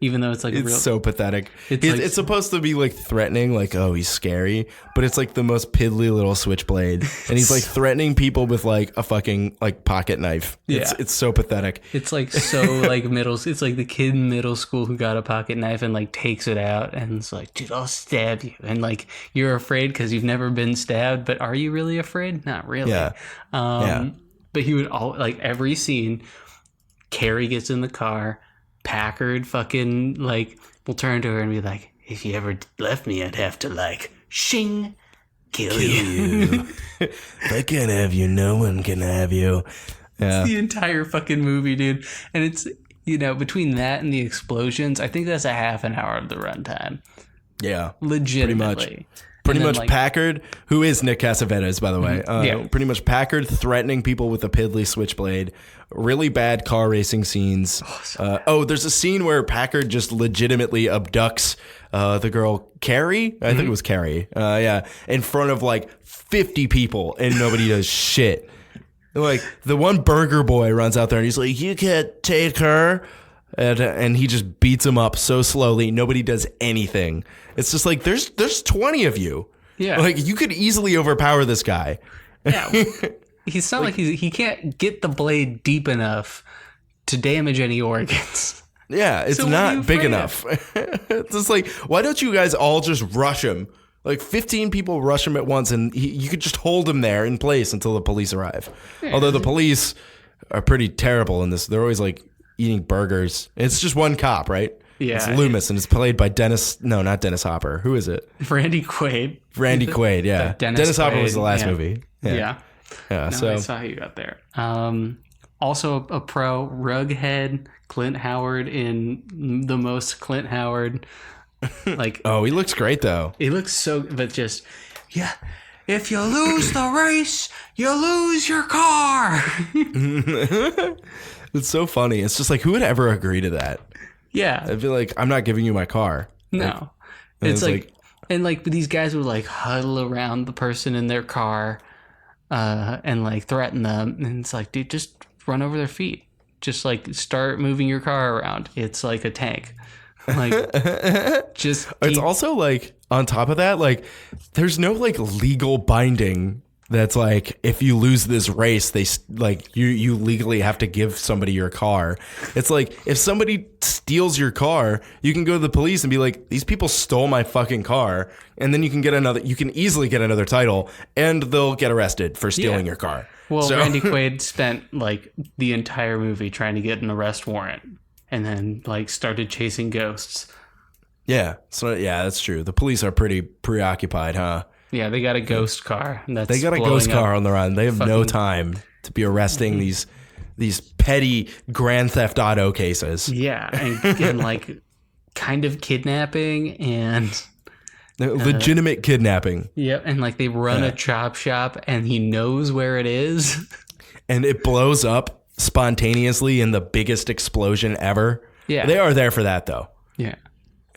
Even though it's like it's so pathetic. It's supposed to be like threatening, like, oh, he's scary, but it's like the most piddly little switchblade, and he's like threatening people with like a fucking like pocket knife. It's so pathetic. It's like so like it's like the kid in middle school who got a pocket knife and like takes it out and it's like, dude, I'll stab you, and like you're afraid because you've never been stabbed, but are you really afraid? Not really. Yeah. But he would like every scene. Carrie gets in the car. Packard fucking like will turn to her and be like, if you ever left me, I'd have to like shing kill you. If I can't have you, no one can have you. Yeah. It's the entire fucking movie, dude. And it's, between that and the explosions, I think that's a half an hour of the runtime. Yeah. Legitimately. Pretty much Packard, who is Nick Cassavetes, by the way. Pretty much Packard threatening people with a piddly switchblade. Really bad car racing scenes. There's a scene where Packard just legitimately abducts the girl Carrie. I think it was Carrie. In front of like 50 people, and nobody does shit. Like the one burger boy runs out there and he's like, "You can't take her." And he just beats him up so slowly. Nobody does anything. It's just like, there's 20 of you. Yeah. Like, you could easily overpower this guy. Yeah. He's not like he can't get the blade deep enough to damage any organs. Yeah, it's So not big enough. It's just like, why don't you guys all just rush him? Like 15 people rush him at once and you could just hold him there in place until the police arrive. Yeah. Although the police are pretty terrible in this. They're always like eating burgers. It's just one cop, right? Yeah. It's Loomis, and it's played by not Dennis Hopper. Who is it? Randy Quaid. Randy Quaid, yeah. Dennis Hopper Quaid, was the last movie. Yeah. No, so I saw how you got there. Also a pro, Rughead, Clint Howard in the most Clint Howard. Like, oh, he looks great though. He looks so, but just, yeah. If you lose the race, you lose your car. It's so funny. It's just like, who would ever agree to that? Yeah. I'd be like, I'm not giving you my car. No. It's like, and like these guys would like huddle around the person in their car and like threaten them. And it's like, dude, just run over their feet. Just like start moving your car around. It's like a tank. Like, it's also like, on top of that, like, there's no like legal binding that's like, if you lose this race, they like you legally have to give somebody your car. It's like, if somebody steals your car, you can go to the police and be like, these people stole my fucking car, and then you can easily get another title, and they'll get arrested for stealing your car. Well, Randy Quaid spent like the entire movie trying to get an arrest warrant, and then like started chasing ghosts. Yeah, so yeah, that's true. The police are pretty preoccupied, huh? Yeah, they got a ghost car. They got a ghost car on the run. They have no time to be arresting these petty Grand Theft Auto cases. Yeah, and like kind of kidnapping and legitimate kidnapping. Yep, and like they run a chop shop, and he knows where it is, and it blows up spontaneously in the biggest explosion ever. Yeah. They are there for that, though. Yeah.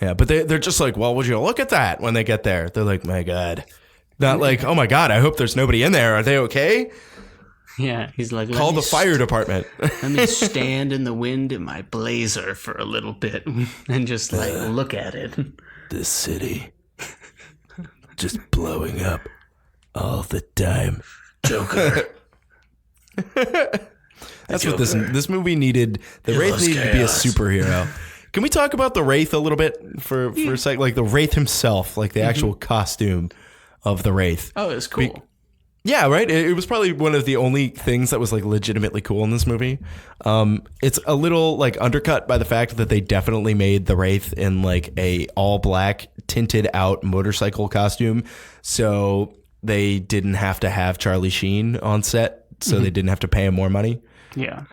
Yeah, but they're just like, well, would you look at that when they get there? They're like, my God. Not like, oh, my God, I hope there's nobody in there. Are they okay? Yeah, he's like, Call the fire department. Let me stand in the wind in my blazer for a little bit and just like look at it. This city just blowing up all the time. Joker. That's what this movie needed. The Wraith needed to be a superhero. Can we talk about the Wraith a little bit for a sec? Like the Wraith himself, like the actual costume of the Wraith. Oh, it's cool. Yeah, right? It was probably one of the only things that was like legitimately cool in this movie. It's a little like undercut by the fact that they definitely made the Wraith in like a all black tinted out motorcycle costume. So they didn't have to have Charlie Sheen on set. So they didn't have to pay him more money. Yeah,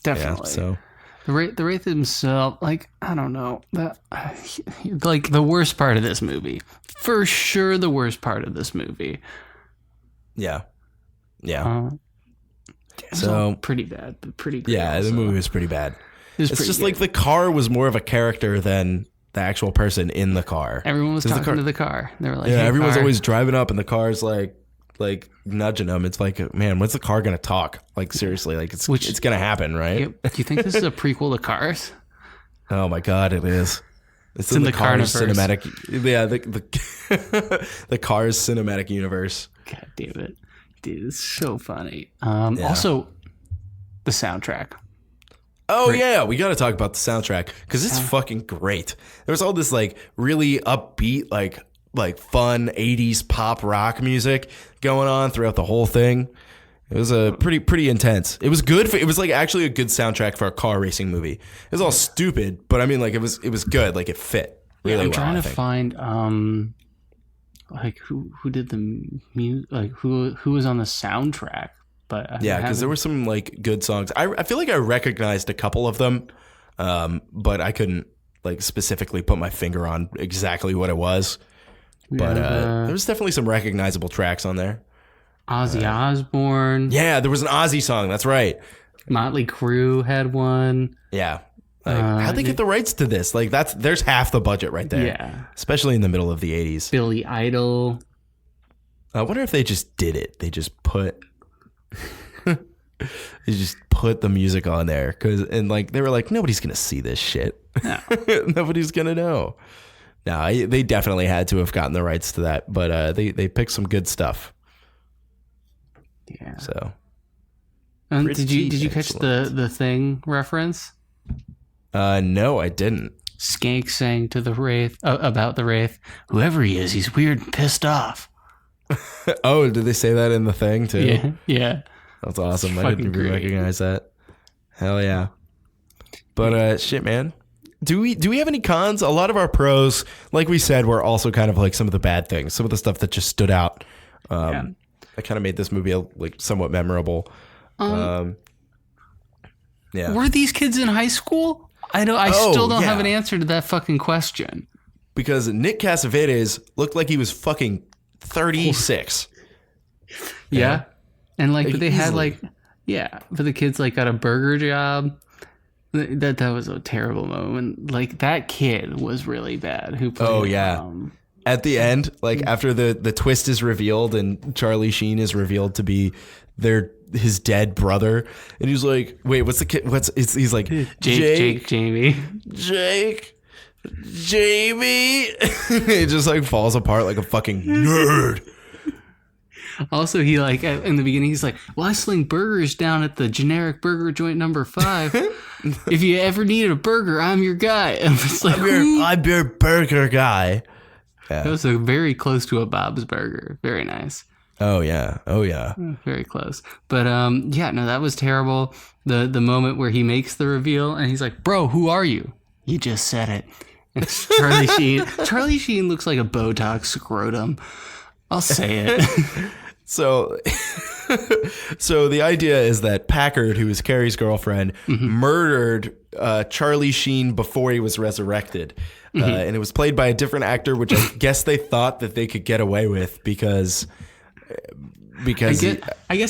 definitely. Yeah, so the Wraith himself, like, I don't know, like the worst part of this movie, for sure, the worst part of this movie. yeah. So pretty bad, but pretty great. Yeah, the movie was pretty bad. It's just good. like the car was more of a character than the actual person in the car. Everyone was talking to the car. They were like, yeah, hey, everyone's car. always driving up, and the car's like nudging them. It's like, man, when's the car gonna talk? Like seriously, like it's gonna happen, right? Yep. Do you think this is a prequel to Cars? Oh my God, it is. It's in the Cars Carniverse. cinematic. Yeah, the Cars cinematic universe. God damn it, dude, it's so funny. Also, the soundtrack. Oh yeah, we got to talk about the soundtrack because it's fucking great. There was all this like really upbeat, like fun 80s pop rock music going on throughout the whole thing. It was a pretty intense. It was good. It was like actually a good soundtrack for a car racing movie. It was all stupid, but I mean, like it was good. Like it fit really well. I'm trying to find like who did the music, like who was on the soundtrack. But yeah, because there were some like good songs. I feel like I recognized a couple of them, but I couldn't like specifically put my finger on exactly what it was. But there was definitely some recognizable tracks on there. Ozzy Osbourne. Yeah, there was an Ozzy song. That's right. Motley Crue had one. Yeah. Like, how'd they get the rights to this? Like there's half the budget right there. Yeah. Especially in the middle of the 80s. Billy Idol. I wonder if they just did it. They just put the music on there and like they were like, nobody's gonna see this shit. No. Nobody's gonna know. No, they definitely had to have gotten the rights to that, but they picked some good stuff. Yeah. So. Did you catch the Thing reference? No, I didn't. Skank sang to the Wraith about the Wraith. Whoever he is, he's weird and pissed off. Oh, did they say that in the Thing too? Yeah. That's awesome. I didn't even recognize that. Hell yeah. But shit, man. Do we have any cons? A lot of our pros, like we said, were also kind of like some of the bad things, some of the stuff that just stood out. That kind of made this movie like somewhat memorable. Yeah. Were these kids in high school? I still don't have an answer to that fucking question. Because Nick Cassavetes looked like he was fucking 36. Yeah. And like but they had easily. but the kids like got a burger job. That was a terrible moment. Like that kid was really bad. Who played? Oh yeah. At the end, like after the twist is revealed and Charlie Sheen is revealed to be his dead brother, and he's like, wait, what's the kid? He's like Jake, Jamie. Jamie. It just like falls apart like a fucking nerd. Also, he like in the beginning, he's like, "Well, I sling burgers down at the generic burger joint number 5. If you ever needed a burger, I'm your guy." And it's like, I'm your burger guy. Yeah. That was very close to a Bob's Burger. Very nice. Oh yeah. Very close. But that was terrible. The moment where he makes the reveal and he's like, "Bro, who are you?" You just said it. It's Charlie Sheen. Charlie Sheen looks like a Botox scrotum. I'll say it. So the idea is that Packard, who is Carrie's girlfriend, murdered Charlie Sheen before he was resurrected. And it was played by a different actor, which I guess they thought that they could get away with because I guess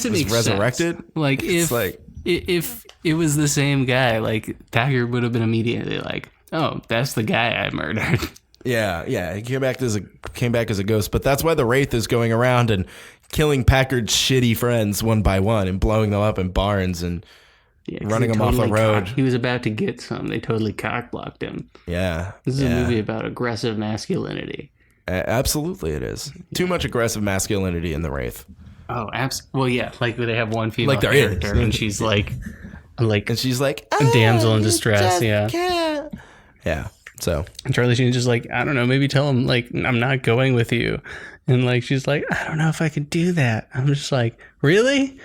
it makes resurrected. sense. Like if it was the same guy, like Packard would have been immediately like, "Oh, that's the guy I murdered." Yeah. He came back as a ghost, but that's why the Wraith is going around and killing Packard's shitty friends one by one and blowing them up in barns and running them off the road. He was about to get some. They totally cock-blocked him. Yeah. This is a movie about aggressive masculinity. Absolutely, it is. Too much aggressive masculinity in the Wraith. Oh, well, yeah. Like they have one female Like there character, is. and she's like, And she's like, a damsel in distress. Yeah. Yeah. So And Charlie Sheen's just like, I don't know, maybe tell him like I'm not going with you. And like she's like, I don't know if I could do that. I'm just like, really?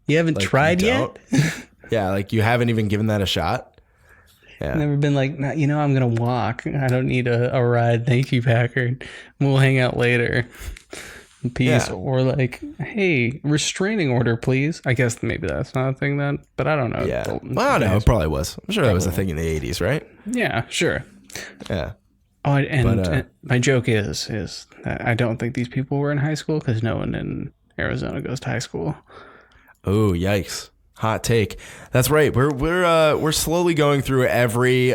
You haven't tried yet? Yeah, like you haven't even given that a shot. Yeah. Never been like, nah, I'm gonna walk. I don't need a ride. Thank you, Packard. We'll hang out later. Peace. Yeah. Or like, hey, restraining order, please. I guess maybe that's not a thing then, but I don't know. Yeah. Well, I don't know. It probably was. I'm sure that was a thing in the 80s, right? Yeah, sure. Yeah. Oh, and my joke is that I don't think these people were in high school because no one in Arizona goes to high school. Oh, yikes. Hot take. That's right. We're slowly going through every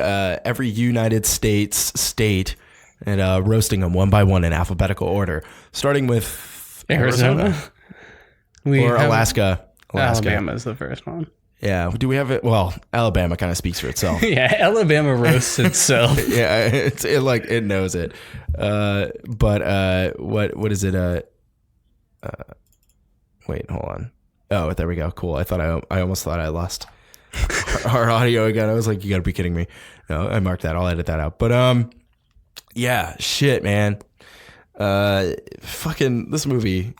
United States state and roasting them one by one in alphabetical order, starting with Arizona. Or Alaska. Alabama is the first one. Yeah. Do we have it? Well, Alabama kind of speaks for itself. Yeah, Alabama roasts itself. Yeah, it knows it. But what is it? Wait, hold on. Oh, there we go. Cool. I almost thought I lost our audio again. I was like, you got to be kidding me. No, I marked that. I'll edit that out. But yeah, shit, man. Fucking this movie.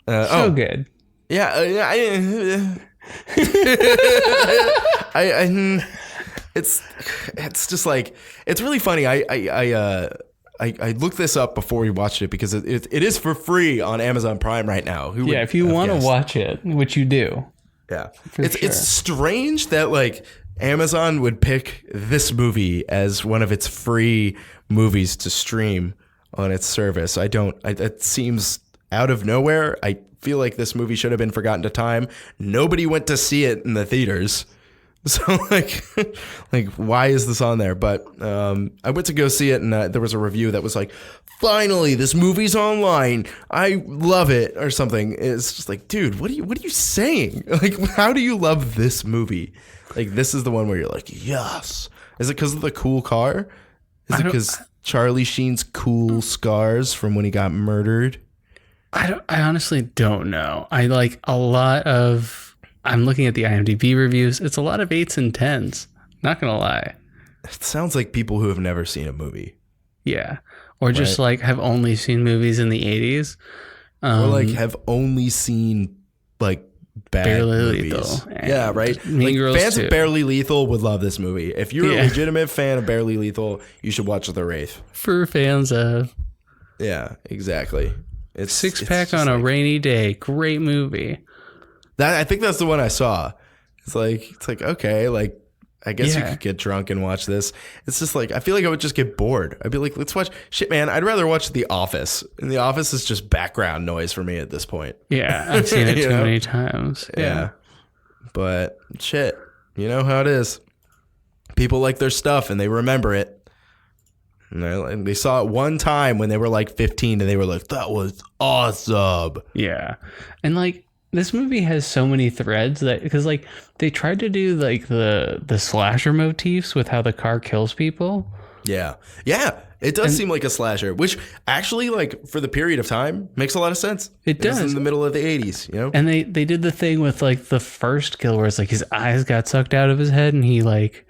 So good. Yeah, it's just like, it's really funny. I looked this up before we watched it because it is for free on Amazon Prime right now. If you want to watch it, which you do. Yeah. It's strange that like Amazon would pick this movie as one of its free movies to stream on its service. It seems out of nowhere. I feel like this movie should have been forgotten to time. Nobody went to see it in the theaters. So like why is this on there? But I went to go see it and there was a review that was like, finally, this movie's online. I love it or something. It's just like, dude, what are you saying? Like, how do you love this movie? Like, this is the one where you're like, yes. Is it because of the cool car? Is it because Charlie Sheen's cool scars from when he got murdered? I honestly don't know. I like a lot of. I'm looking at the IMDb reviews. It's a lot of 8s and 10s. Not gonna lie. It sounds like people who have never seen a movie. Yeah, or just like have only seen movies in the 80s, or like have only seen like bad Barely movies. Lethal. Yeah, right. Mean Girls fans too. of Barely Lethal would love this movie. If you're a legitimate fan of Barely Lethal, you should watch The Wraith. For fans of. Yeah, exactly. It's Six Pack on a Rainy Day. Great movie. I think that's the one I saw. It's like okay, like I guess you could get drunk and watch this. It's just like I feel like I would just get bored. I'd be like, let's watch shit, man. I'd rather watch The Office. And The Office is just background noise for me at this point. Yeah, I've seen it too many times. Yeah. But shit, you know how it is. People like their stuff and they remember it. And they saw it one time when they were like 15 and they were like, that was awesome. Yeah. And like this movie has so many threads that because like they tried to do like the slasher motifs with how the car kills people. Yeah. It does seem like a slasher, which actually like for the period of time makes a lot of sense. It does. It's in the middle of the 80s, you know? And they did the thing with like the first kill where it's like his eyes got sucked out of his head and he like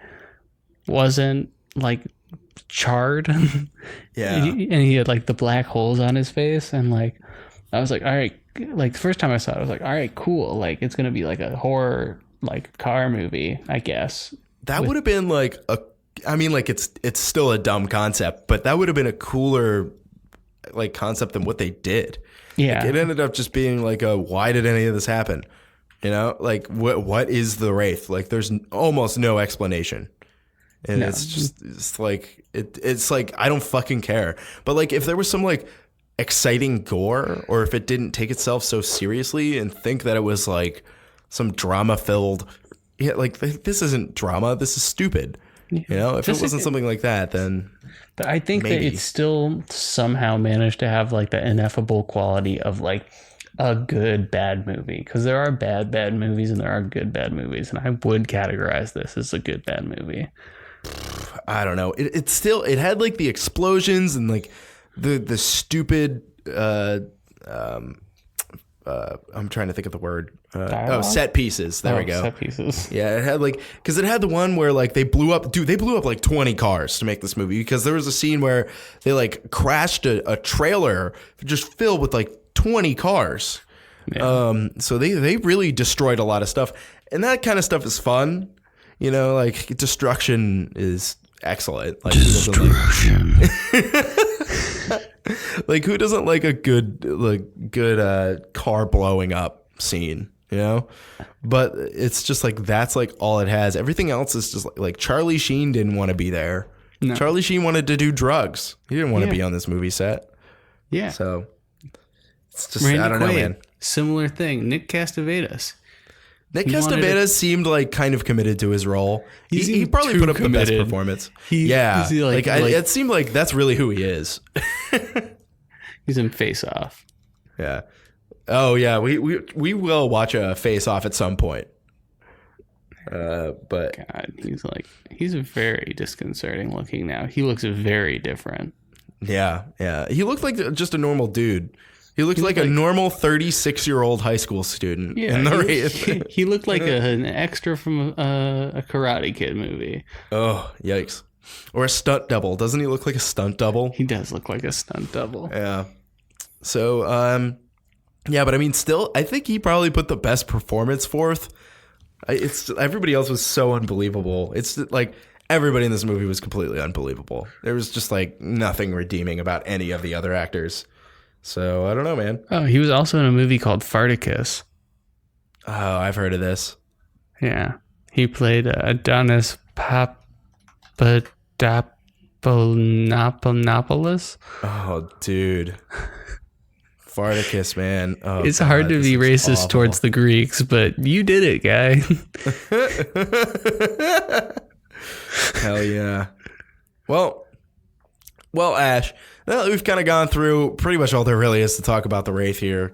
wasn't like charred. Yeah. And he had like the black holes on his face and like I was like, all right, like the first time I saw it I was like, all right, cool, like it's gonna be like a horror like car movie, I guess. That would have been like it's still a dumb concept, but that would have been a cooler like concept than what they did. Yeah. Like, it ended up just being like why did any of this happen? You know, like what is the Wraith? Like there's almost no explanation. And it's like I don't fucking care. But like if there was some like exciting gore or if it didn't take itself so seriously and think that it was like some drama filled yeah, like this isn't drama. This is stupid. You know, if it wasn't something like that, then. But I think maybe. that it still somehow managed to have like the ineffable quality of like a good bad movie, because there are bad movies and there are good bad movies, and I would categorize this as a good bad movie. I don't know. It had like the explosions and like the stupid. I'm trying to think of the word. Set pieces. There we go. Set pieces. Yeah, it had like, because it had the one where like they blew up like 20 cars to make this movie, because there was a scene where they like crashed a trailer just filled with like 20 cars. Yeah. So they really destroyed a lot of stuff, and that kind of stuff is fun. You know, like destruction is excellent. Like, destruction. Like, who doesn't like a good car blowing up scene, you know? But it's just like, that's like all it has. Everything else is just like Charlie Sheen didn't want to be there. No. Charlie Sheen wanted to do drugs. He didn't want to be on this movie set. Yeah. So it's just, Randy I don't know, man. Similar thing. Nick Castevedas. Nick Castevedas seemed like kind of committed to his role. He probably put up the best performance. It seemed like that's really who he is. He's in Face Off. Yeah. Oh yeah, we will watch a Face Off at some point. But God, he's very disconcerting looking now. He looks very different. Yeah. He looked like just a normal dude. He looked like a normal 36-year-old high school student. Yeah, he looked like an extra from a Karate Kid movie. Oh, yikes. Or a stunt double. Doesn't he look like a stunt double? He does look like a stunt double. Yeah. So, yeah, but I mean, still, I think he probably put the best performance forth. Everybody else was so unbelievable. It's like everybody in this movie was completely unbelievable. There was just like nothing redeeming about any of the other actors. So, I don't know, man. Oh, he was also in a movie called Farticus. Oh, I've heard of this. Yeah. He played Adonis Papadopoulos. Oh, dude. Farticus, man. Oh, it's hard to be racist towards the Greeks, but you did it, guy. Hell yeah. Well, Ash, now that we've kind of gone through pretty much all there really is to talk about the Wraith here,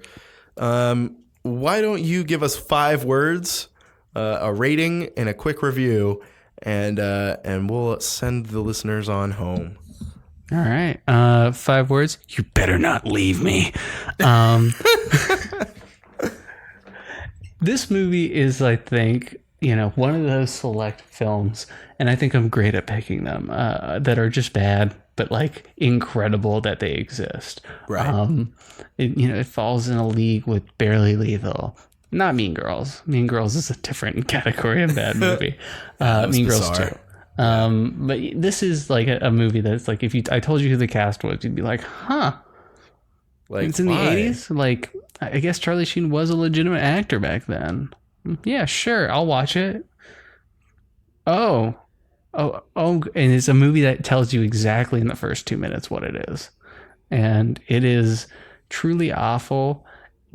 why don't you give us 5 words, a rating, and a quick review, and we'll send the listeners on home. All right. 5 words. You better not leave me. This movie is, I think, one of those select films, and I think I'm great at picking them, that are just bad, but like incredible that they exist. Right. It falls in a league with Barely Lethal. Not Mean Girls. Mean Girls is a different category of bad movie. Mean Girls 2. But this is like a movie that's like, if I told you who the cast was, you'd be like, huh. Like, it's in the 80s. Like, I guess Charlie Sheen was a legitimate actor back then. Yeah, sure. I'll watch it. Oh, and it's a movie that tells you exactly in the first 2 minutes what it is. And it is truly awful,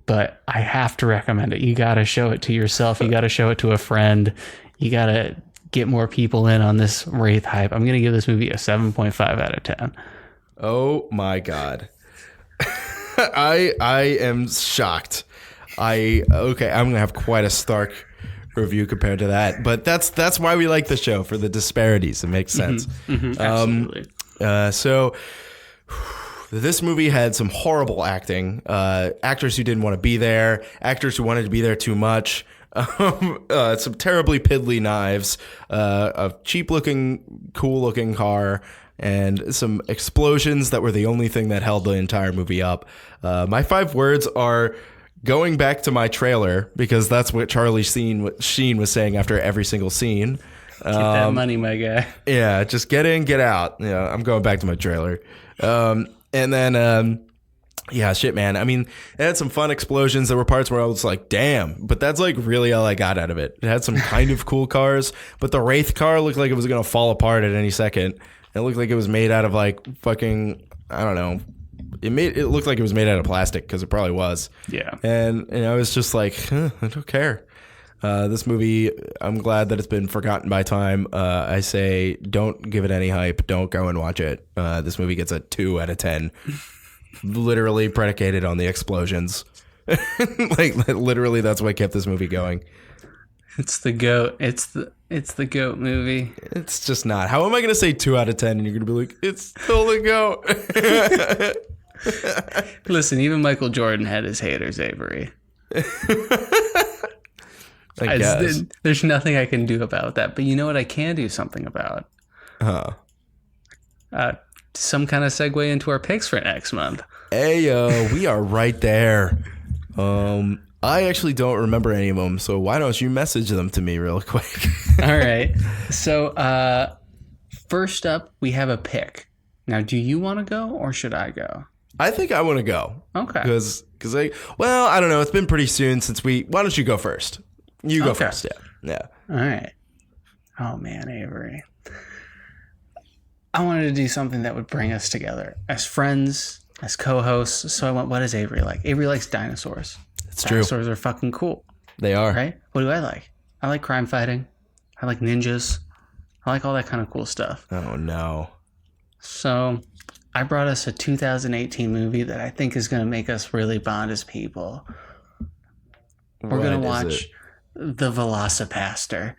but I have to recommend it. You got to show it to yourself. You got to show it to a friend. You got to get more people in on this Wraith hype. I'm going to give this movie a 7.5 out of 10. Oh my God. I am shocked. I'm going to have quite a stark review compared to that, but that's why we like the show, for the disparities. It makes sense. Absolutely. So this movie had some horrible acting, actors who didn't want to be there, actors who wanted to be there too much, some terribly piddly knives, a cheap looking, cool looking car, and some explosions that were the only thing that held the entire movie up. My 5 words are: going back to my trailer, because that's what Charlie Sheen was saying after every single scene. Get that money, my guy. Yeah, just get in, get out. Yeah, I'm going back to my trailer. And then, yeah, shit, man. I mean, it had some fun explosions. There were parts where I was like, damn. But that's like really all I got out of it. It had some kind of cool cars, but the Wraith car looked like it was going to fall apart at any second. It looked like it was made out of like fucking, I don't know. It looked like it was made out of plastic, because it probably was. Yeah. And I was just like, I don't care. This movie, I'm glad that it's been forgotten by time. I say don't give it any hype. Don't go and watch it. This movie gets a 2 out of 10. Literally predicated on the explosions. Like literally that's what kept this movie going. It's the GOAT. It's the GOAT movie. It's just not. How am I going to say 2 out of 10 and you're going to be like, it's still the GOAT? Listen, even Michael Jordan had his haters, Avery. I guess. There's nothing I can do about that. But you know what I can do something about? Some kind of segue into our picks for next month. Hey, we are right there. I actually don't remember any of them, so why don't you message them to me real quick? All right. So first up, we have a pick. Now, do you want to go or should I go? I think I want to go. Okay. Because I don't know. It's been pretty soon since why don't you go first? You go first. Yeah. All right. Oh, man, Avery. I wanted to do something that would bring us together as friends, as co-hosts. So I went, what does Avery like? Avery likes dinosaurs. It's true. Dinosaurs are fucking cool. They are. Right? What do I like? I like crime fighting. I like ninjas. I like all that kind of cool stuff. Oh, no. So I brought us a 2018 movie that I think is going to make us really bond as people. We're going to watch The Velocipaster.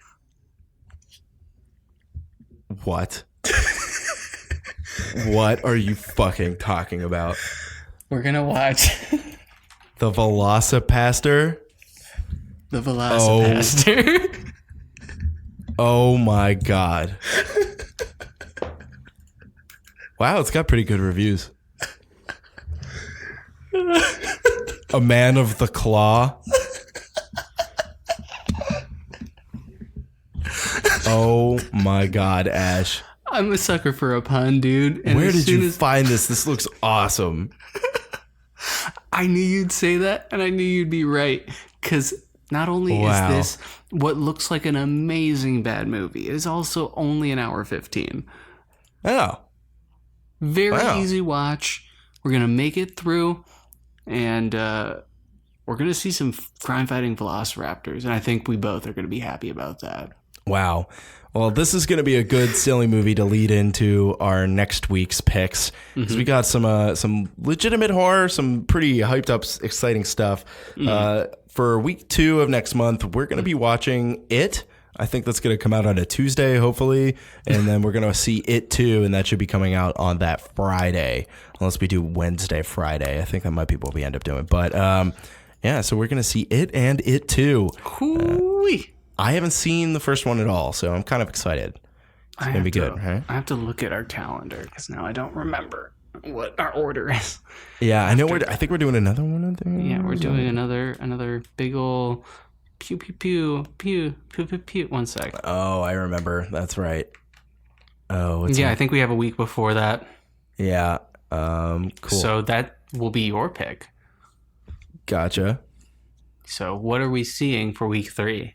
What? What are you fucking talking about? We're going to watch The Velocipaster? The Velocipaster. Oh my God. Wow, it's got pretty good reviews. A Man of the Claw. Oh my God, Ash. I'm a sucker for a pun, dude. And where did you find this? This looks awesome. I knew you'd say that, and I knew you'd be right. Because not only is this what looks like an amazing bad movie, it is also only an hour 15. Oh. Very easy watch. We're going to make it through, and we're going to see some crime-fighting velociraptors, and I think we both are going to be happy about that. Wow. Well, this is going to be a good, silly movie to lead into our next week's picks. Because we got some legitimate horror, some pretty hyped up, exciting stuff. For week 2 of next month, we're going to be watching It. I think that's going to come out on a Tuesday, hopefully. And then we're going to see It 2, and that should be coming out on that Friday. Unless we do Wednesday, Friday. I think that might be what we end up doing. But, yeah, so we're going to see It and It 2. I haven't seen the first one at all, so I'm kind of excited. It's going to be good, right? I have to look at our calendar, because now I don't remember what our order is. Yeah, I know. I think we're doing another one of them. Yeah, we're doing another big ol' pew, pew, pew, pew, pew, pew, pew. 1 sec. Oh, I remember. That's right. Oh, I think we have a week before that. Yeah. Cool. So that will be your pick. Gotcha. So what are we seeing for week 3?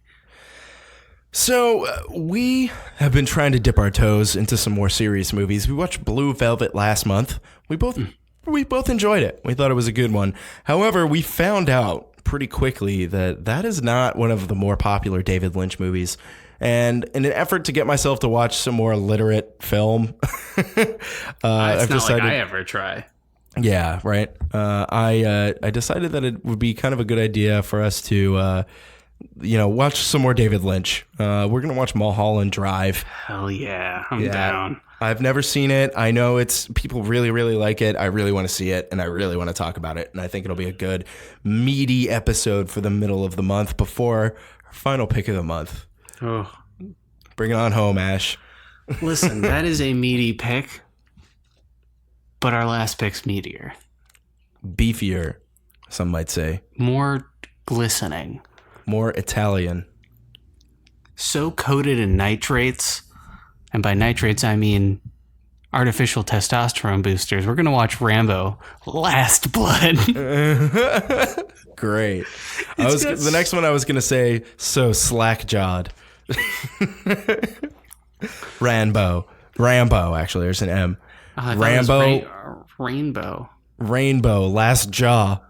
So we have been trying to dip our toes into some more serious movies. We watched Blue Velvet last month. We both enjoyed it. We thought it was a good one. However, we found out pretty quickly that is not one of the more popular David Lynch movies. And in an effort to get myself to watch some more literate film, I've decided, like I ever try. Yeah, right. I decided that it would be kind of a good idea for us to watch some more David Lynch. We're going to watch Mulholland Drive. Hell yeah. I'm down. I've never seen it. I know people really, really like it. I really want to see it, and I really want to talk about it. And I think it'll be a good, meaty episode for the middle of the month before our final pick of the month. Oh. Bring it on home, Ash. Listen, that is a meaty pick, but our last pick's meatier. Beefier, some might say. More glistening. More Italian. So coated in nitrates, and by nitrates I mean artificial testosterone boosters. We're going to watch Rambo: Last Blood. Great. The next one I was going to say, so slack-jawed. Rambo, actually. There's an M. Rainbow. Rainbow, Last Jaw.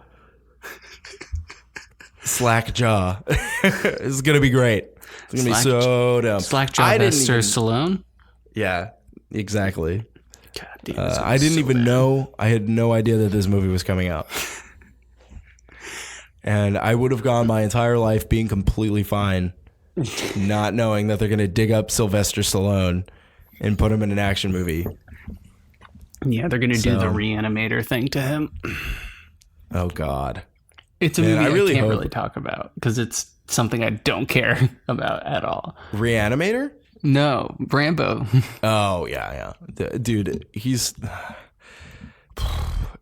Slack jaw. This is gonna be great. It's gonna be so dumb. Slackjaw Sir Stallone. Yeah, exactly. God damn, I didn't even know. I had no idea that this movie was coming out. And I would have gone my entire life being completely fine, not knowing that they're going to dig up Sylvester Stallone and put him in an action movie. Yeah, they're going to do the Reanimator thing to him. Oh, God. It's a movie I can't really talk about because it's something I don't care about at all. Reanimator? No, Rambo. Oh, yeah. Dude, this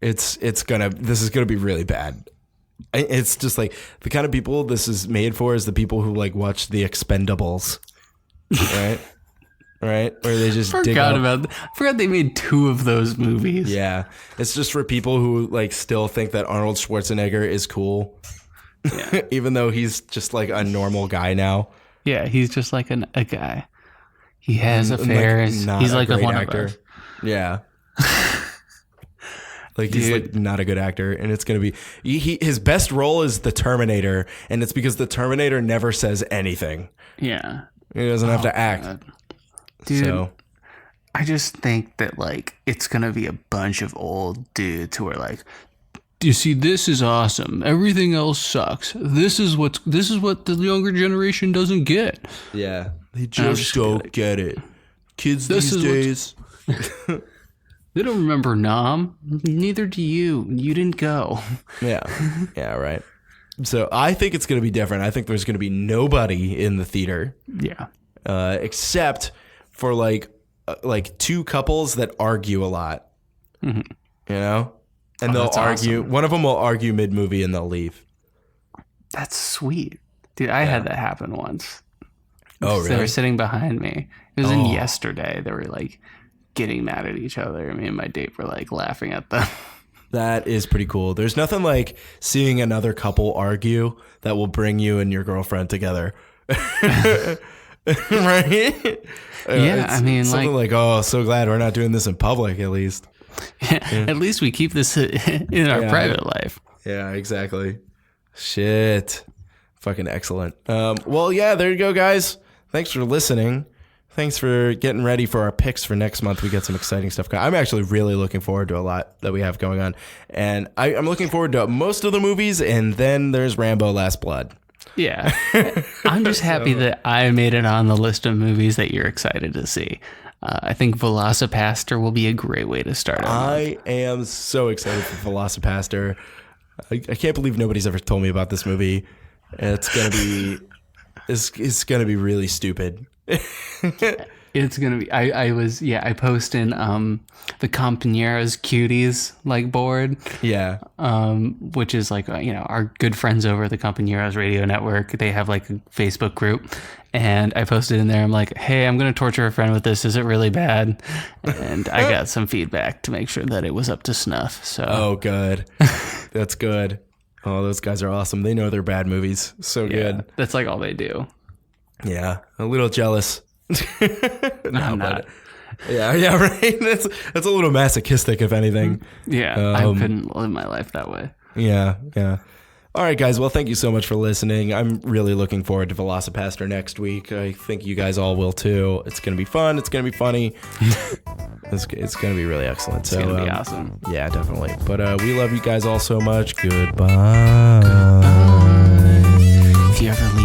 is going to be really bad. It's just like the kind of people this is made for is the people who like watch The Expendables, right? Right? Where they just forgot they made 2 of those movies. Yeah. It's just for people who like still think that Arnold Schwarzenegger is cool. Yeah. Even though he's just like a normal guy now. Yeah, he's just like a guy. He has affairs. Like, he's like a one actor. Of us. Yeah. Like he's like not a good actor, and it's gonna be his best role is the Terminator, and it's because the Terminator never says anything. Yeah, he doesn't have to act. God. Dude, I just think that like it's gonna be a bunch of old dudes who are like, you see, this is awesome. Everything else sucks. This is what the younger generation doesn't get. Yeah, they just don't get it. Kids these days. They don't remember Nam. Neither do you. You didn't go. Yeah, right. So I think it's going to be different. I think there's going to be nobody in the theater. Yeah. Except for like 2 couples that argue a lot. Mm-hmm. You know? And they'll argue. Awesome. One of them will argue mid-movie and they'll leave. That's sweet. Dude, I had that happen once. Oh, really? They were sitting behind me. It was in yesterday. They were like getting mad at each other. Me and my date were like laughing at them. That is pretty cool. There's nothing like seeing another couple argue that will bring you and your girlfriend together. Right? Yeah, I mean, something like, oh, so glad we're not doing this in public at least. Yeah. At least we keep this in our private life. Yeah, exactly. Shit. Fucking excellent. Well, yeah, there you go, guys. Thanks for listening. Thanks for getting ready for our picks for next month. We got some exciting stuff going. I'm actually really looking forward to a lot that we have going on. And I'm looking forward to most of the movies, and then there's Rambo Last Blood. Yeah. I'm just happy that I made it on the list of movies that you're excited to see. I think Velocipaster will be a great way to start. I am so excited for Velocipaster. I can't believe nobody's ever told me about this movie. It's gonna be really stupid. It's gonna be. I post in the Compañeros Cuties like board. Yeah. Which is like our good friends over at the Compañeros Radio Network. They have like a Facebook group, and I posted in there. I'm like, hey, I'm gonna torture a friend with this. Is it really bad? And I got some feedback to make sure that it was up to snuff. So. Oh, good. That's good. Oh, those guys are awesome. They know they're bad movies. So good. That's like all they do. Yeah, a little jealous. No, I'm not. Yeah, right. That's a little masochistic, if anything. Yeah, I couldn't live my life that way. Yeah. All right, guys. Well, thank you so much for listening. I'm really looking forward to Velocipaster next week. I think you guys all will too. It's gonna be fun. It's gonna be funny. It's gonna be really excellent. It's gonna be awesome. Yeah, definitely. But we love you guys all so much. Goodbye. If you ever leave